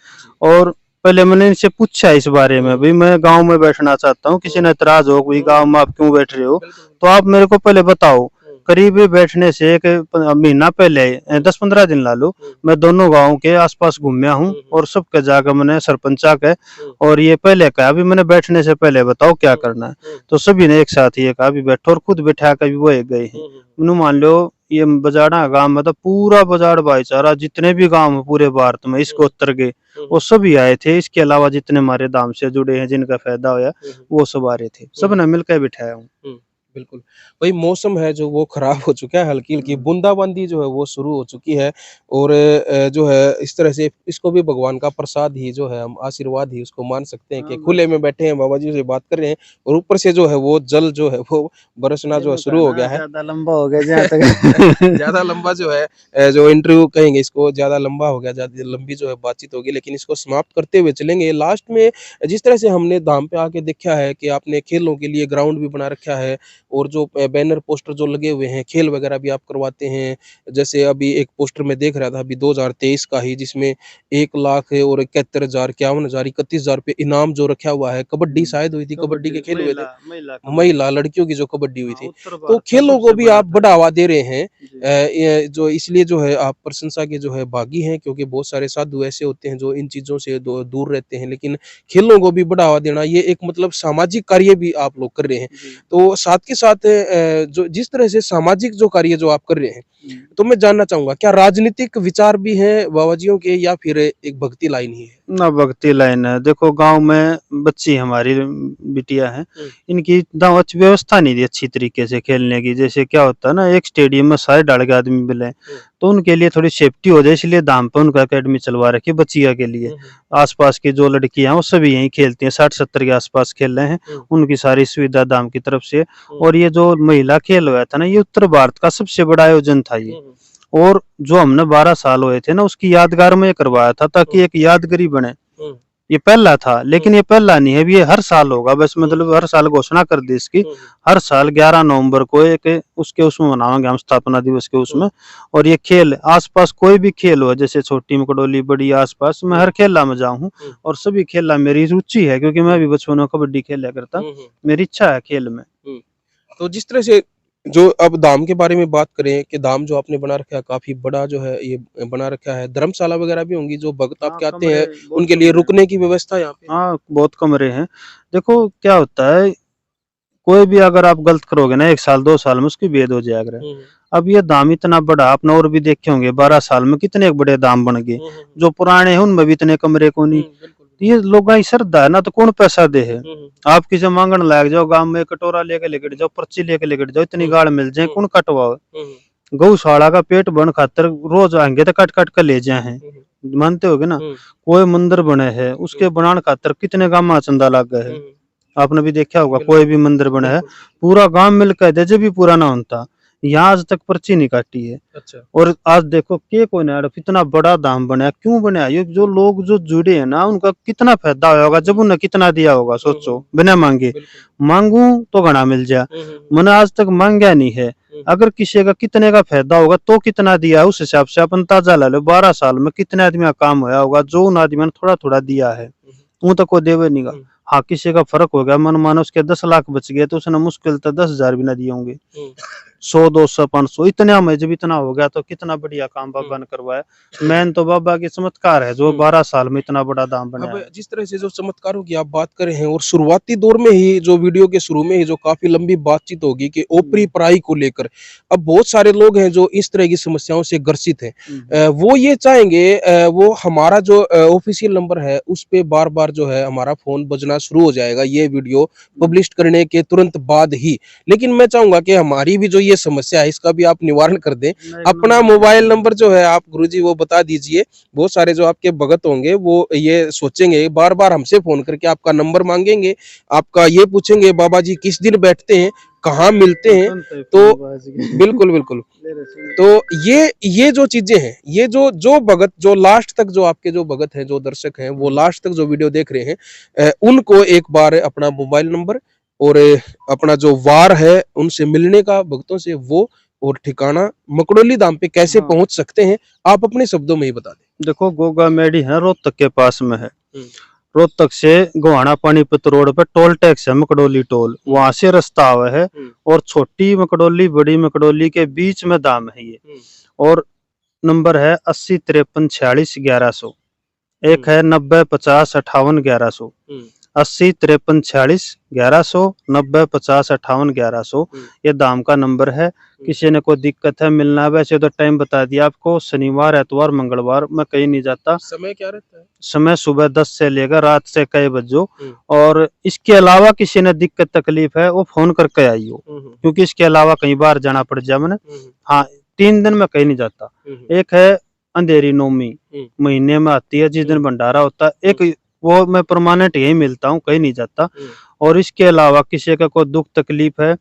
Speaker 1: और पहले मैंने इनसे पूछा इस बारे में, भाई मैं गांव में बैठना चाहता हूँ, किसी ने एतराज हो कोई गांव में आप क्यों बैठ रहे हो, तो आप मेरे को पहले बताओ। करीब बैठने से एक महीना पहले, 10-15 दिन ला लो, मैं दोनों गाँव के आसपास घूमया हूँ और सबके जाकर मैंने सरपंचा के और ये पहले कहा भी मैंने बैठने से पहले बताओ क्या करना है, तो सभी ने एक साथ ये कहा भी बैठो, और खुद बैठा कर भी वो एक गए हैं। मैंने मान लो ये बजाड़ा गांव में तो पूरा बजाड़ भाईचारा, जितने भी गांव है पूरे भारत में इस गोत्र के, वो सभी आए थे। इसके अलावा जितने हमारे धाम से जुड़े हैं जिनका फायदा होया, वो सब आ रहे थे, सब ने मिलकर बिठाया हूँ।
Speaker 2: बिल्कुल। वही मौसम है जो वो खराब हो चुका है, हल्की-हल्की बूंदाबांदी जो है वो शुरू हो चुकी है और जो है इस तरह से इसको भी भगवान का प्रसाद ही जो है, हम आशीर्वाद ही उसको मान सकते हैं कि खुले में बैठे हैं, बाबा जी से बात कर रहे हैं और ऊपर से जो है वो जल जो है वो बरसना जो है शुरू हो गया है।
Speaker 1: ज्यादा लंबा हो गया जहाँ तक
Speaker 2: ज़्यादा लंबा जो है जो इंटरव्यू कहेंगे इसको, ज़्यादा लंबा हो गया, ज़्यादा लंबी जो है बातचीत होगी, लेकिन इसको समाप्त करते हुए चलेंगे। लास्ट में जिस तरह से हमने धाम पे आके देखा है कि आपने खेलों के लिए ग्राउंड भी बना रखा है और जो बैनर पोस्टर जो लगे हुए हैं, खेल वगैरह भी आप करवाते हैं। जैसे अभी एक पोस्टर मैं देख रहा था अभी 2023 का ही, जिसमें 1 लाख और 71,000, 51,000, 31,000 रुपए इनाम जो रखा हुआ है। कबड्डी शायद हुई थी, कबड्डी के खेल हुए थे, महिला लड़कियों की जो कबड्डी हुई थी। तो खेलों को भी आप बढ़ावा दे रहे हैं, ये जो इसलिए जो है आप प्रशंसा के जो है भागी हैं, क्योंकि बहुत सारे साधु ऐसे होते हैं जो इन चीज़ों से दूर रहते हैं, लेकिन खेलों को भी बढ़ावा देना ये एक मतलब सामाजिक कार्य भी आप लोग कर रहे हैं। तो साथ के साथ जो जिस तरह से सामाजिक जो कार्य जो आप कर रहे हैं, तो मैं जानना चाहूंगा क्या राजनीतिक विचार भी हैं बाबा जियों के, या फिर एक भक्ति लाइन ही है?
Speaker 1: ना भक्ति लाइन है। देखो गांव में बच्ची हमारी बिटिया है, इनकी दांव अच्छी व्यवस्था नहीं थी अच्छी तरीके से खेलने की। जैसे क्या होता है ना, एक स्टेडियम में सारे डाल के आदमी मिले तो उनके लिए थोड़ी सेफ्टी हो जाए, इसलिए दाम पे उनका एकेडमी चलवा रखी बच्चिया के लिए। आसपास की जो लड़कियां हैं वो सभी यहीं खेलती हैं, 60-70 के आसपास खेल रहे हैं, उनकी सारी सुविधा दाम की तरफ से। और ये जो महिला खेल हुआ था ना, ये उत्तर भारत का सबसे बड़ा आयोजन था ये। और जो हमने 12 साल हुए थे ना, उसकी यादगार में करवाया था ताकि एक यादगारी बने। ये पहला था, लेकिन ये पहला नहीं है, ये हर साल होगा। बस मतलब हर साल घोषणा कर दी इसकी, हर साल 11 नवंबर को एक उसके उसमें मनाएंगे हम, स्थापना दिवस के उसमें। और ये खेल आसपास कोई भी खेल हो, जैसे छोटी मकडोली बड़ी, आसपास मैं हर खेला में जाऊं। और सभी खेला मेरी रुचि है, क्योंकि मैं भी बचपन में कबड्डी खेला करता, मेरी इच्छा है खेल में।
Speaker 2: तो जिस तरह से जो अब धाम के बारे में बात करें कि धाम जो आपने बना रखा है काफी बड़ा जो है ये बना रखा है, धर्मशाला वगैरह भी होंगी जो भक्त आपके आते हैं उनके लिए रुकने की व्यवस्था यहाँ पे?
Speaker 1: हाँ, बहुत कमरे हैं। देखो क्या होता है, कोई भी अगर आप गलत करोगे ना 1 साल 2 साल में उसकी भेद हो जाएगा। अब ये दाम इतना बड़ा आपने और भी देखे होंगे, 12 साल में कितने बड़े दाम बन गए। जो पुराने हैं उनमें भी इतने कमरे को नहीं। ये लोग श्रद्धा है ना, तो कौन पैसा दे है। आप किसी मांगने लायक जाओ, गांव में कटोरा लेके लेकर जाओ, पर्ची लेके लेकर जाओ, इतनी गाड़ मिल जाए, कौन कटवाओ। गौशाला का पेट बन खातर रोज आएंगे तो कट कट कर ले जाए हैं, मानते होगे ना। कोई मंदिर बने है, उसके बनाने खातर कितने गांव में चंदा लग गए है। आपने भी देखा होगा, कोई भी मंदिर बना है पूरा गांव मिलकर दे, जब भी पूरा ना होता। यहाँ आज तक पर्ची नहीं काटी है।
Speaker 2: अच्छा।
Speaker 1: और आज देखो के कोई ना, इतना बड़ा दाम बनाया, क्यों बनाया? ये जो लोग जो जुड़े हैं ना, उनका कितना फायदा होगा जब उन्हें कितना दिया होगा। सोचो, बिना मांगे। मांगू तो घना मिल जाए, मैंने आज तक मांगा नहीं है। अगर किसी का कितने का फायदा होगा तो कितना दिया, उस हिसाब से अपन ताजा ला लो। 12 साल में कितने आदमी का काम होया होगा, जो उन आदमी ने थोड़ा थोड़ा दिया है, वो तो कोई देवे नहीं गा। हाँ, किसी का फर्क हो गया, मन मानो उसके 10 लाख बच गए तो उसने मुश्किल तो 10,000 भी ना दिए होंगे। 100 200 500 इतने में जब इतना हो गया तो कितना बढ़िया काम बाबा ने करवाया। मेन तो बाबा के चमत्कार है जो 12 साल में इतना बड़ा दाम बनाया।
Speaker 2: अब जिस तरह से जो चमत्कारों की आप बात कर रहे हैं, और शुरुआती दौर में ही जो वीडियो के शुरू में ही जो काफी लंबी बातचीत होगी कि ओपरी पराई को लेकर, अब बहुत सारे लोग हैं जो इस तरह की समस्याओं से ग्रसित हैं। वो ये चाहेंगे वो हमारा जो ऑफिशियल नंबर है उस पे बार बार जो है हमारा फोन बजना शुरू हो जाएगा ये वीडियो पब्लिश करने के तुरंत बाद ही। लेकिन मैं चाहूंगा कि हमारी भी जो ये समस्या है इसका भी आप निवारण कर दें। अपना मोबाइल नंबर जो है आप गुरुजी वो बता दीजिए। बहुत सारे जो आपके भगत होंगे वो ये सोचेंगे, बार बार हमसे फोन करके आपका नंबर मांगेंगे, आपका ये पूछेंगे बाबा जी किस दिन बैठते हैं, कहाँ मिलते हैं। तो बिल्कुल बिल्कुल, तो ये जो चीजें हैं, ये जो भगत जो लास्ट तक जो आपके जो भगत हैं, जो दर्शक हैं, वो लास्ट तक जो वीडियो देख रहे हैं, उनको एक बार अपना मोबाइल नंबर और अपना जो वार है उनसे मिलने का भक्तों से, वो और ठिकाना मकडोली धाम पे कैसे पहुंच सकते हैं आप अपने शब्दों में ही बता दें।
Speaker 1: देखो गोगा मेडी है, रोहतक के पास में है। रोहतक से गोहाना पानीपत रोड पे टोल टैक्स है, मकडोली टोल, वहां से रास्ता आवा है। और छोटी मकडोली बड़ी मकडोली के बीच में धाम है ये। और नंबर है 80 53 46 1100, एक है 90 50 58 1100। 80 53 46 1100, 90 50 58 1100 ये दाम का नंबर है। किसी ने कोई दिक्कत है मिलना है, वैसे तो टाइम बता दिया आपको, शनिवार एतवार मंगलवार मैं कहीं नहीं जाता।
Speaker 2: समय क्या रहता है? समय
Speaker 1: सुबह 10 से लेकर रात से कई बजो। और इसके अलावा किसी ने दिक्कत तकलीफ है वो फोन करके आई हो, क्योंकि इसके अलावा कहीं बार जाना पड़ जाए मैंने। हाँ, 3 दिन में कहीं नहीं जाता। एक है अंधेरी नौमी महीने में आती है, जिस दिन भंडारा होता है। एक वो मैं परमानेंट यही मिलता हूँ, कहीं नहीं जाता। और इसके अलावा किसी का कोई दुख तकलीफ है,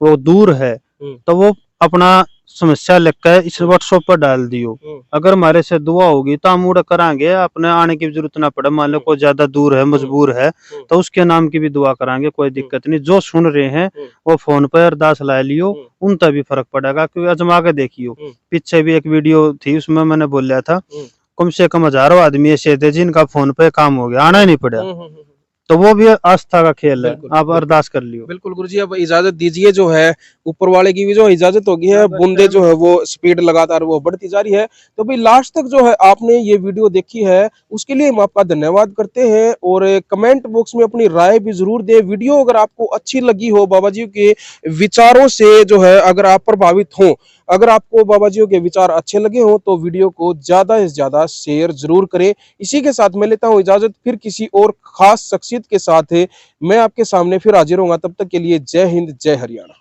Speaker 1: वो दूर है, तो वो अपना समस्या लिखकर इस व्हाट्सएप पर डाल दियो। अगर हमारे से दुआ होगी तो हम उड़ा कराएंगे, अपने आने की जरूरत ना पड़े। मान लो कोई ज्यादा दूर है, मजबूर है, तो उसके नाम की भी दुआ कराएंगे, कोई दिक्कत नहीं। जो सुन रहे हैं वो फोन पर अरदास ला लियो, उनका भी फर्क पड़ेगा। क्योंकि अजमा के देखियो, पीछे भी एक वीडियो थी, उसमें मैंने बोला था कम से कम हजारों आदमी ऐसे थे जिनका फोन पे काम हो गया, आना ही नहीं पड़ा। तो वो भी आस्था का खेल है, आप अरदास कर लियो।
Speaker 2: बिल्कुल गुरुजी, अब इजाजत दीजिए जो है ऊपर वाले की भी जो इजाजत होगी है, बूंदे जो है वो स्पीड लगातार वो बढ़ती जा रही है। तो भाई लास्ट तक जो है आपने ये वीडियो देखी है उसके लिए हम आपका धन्यवाद करते हैं, और कमेंट बॉक्स में अपनी राय भी जरूर दे। वीडियो अगर आपको अच्छी लगी हो, बाबा जी के विचारों से जो है अगर आप प्रभावित हो, अगर आपको बाबा जी के विचार अच्छे लगे हो, तो वीडियो को ज्यादा से ज्यादा शेयर जरूर करें। इसी के साथ मैं लेता हूं इजाजत, फिर किसी और खास शख्सियत के साथ मैं आपके सामने फिर हाजिर होऊंगा। तब तक के लिए जय हिंद, जय हरियाणा।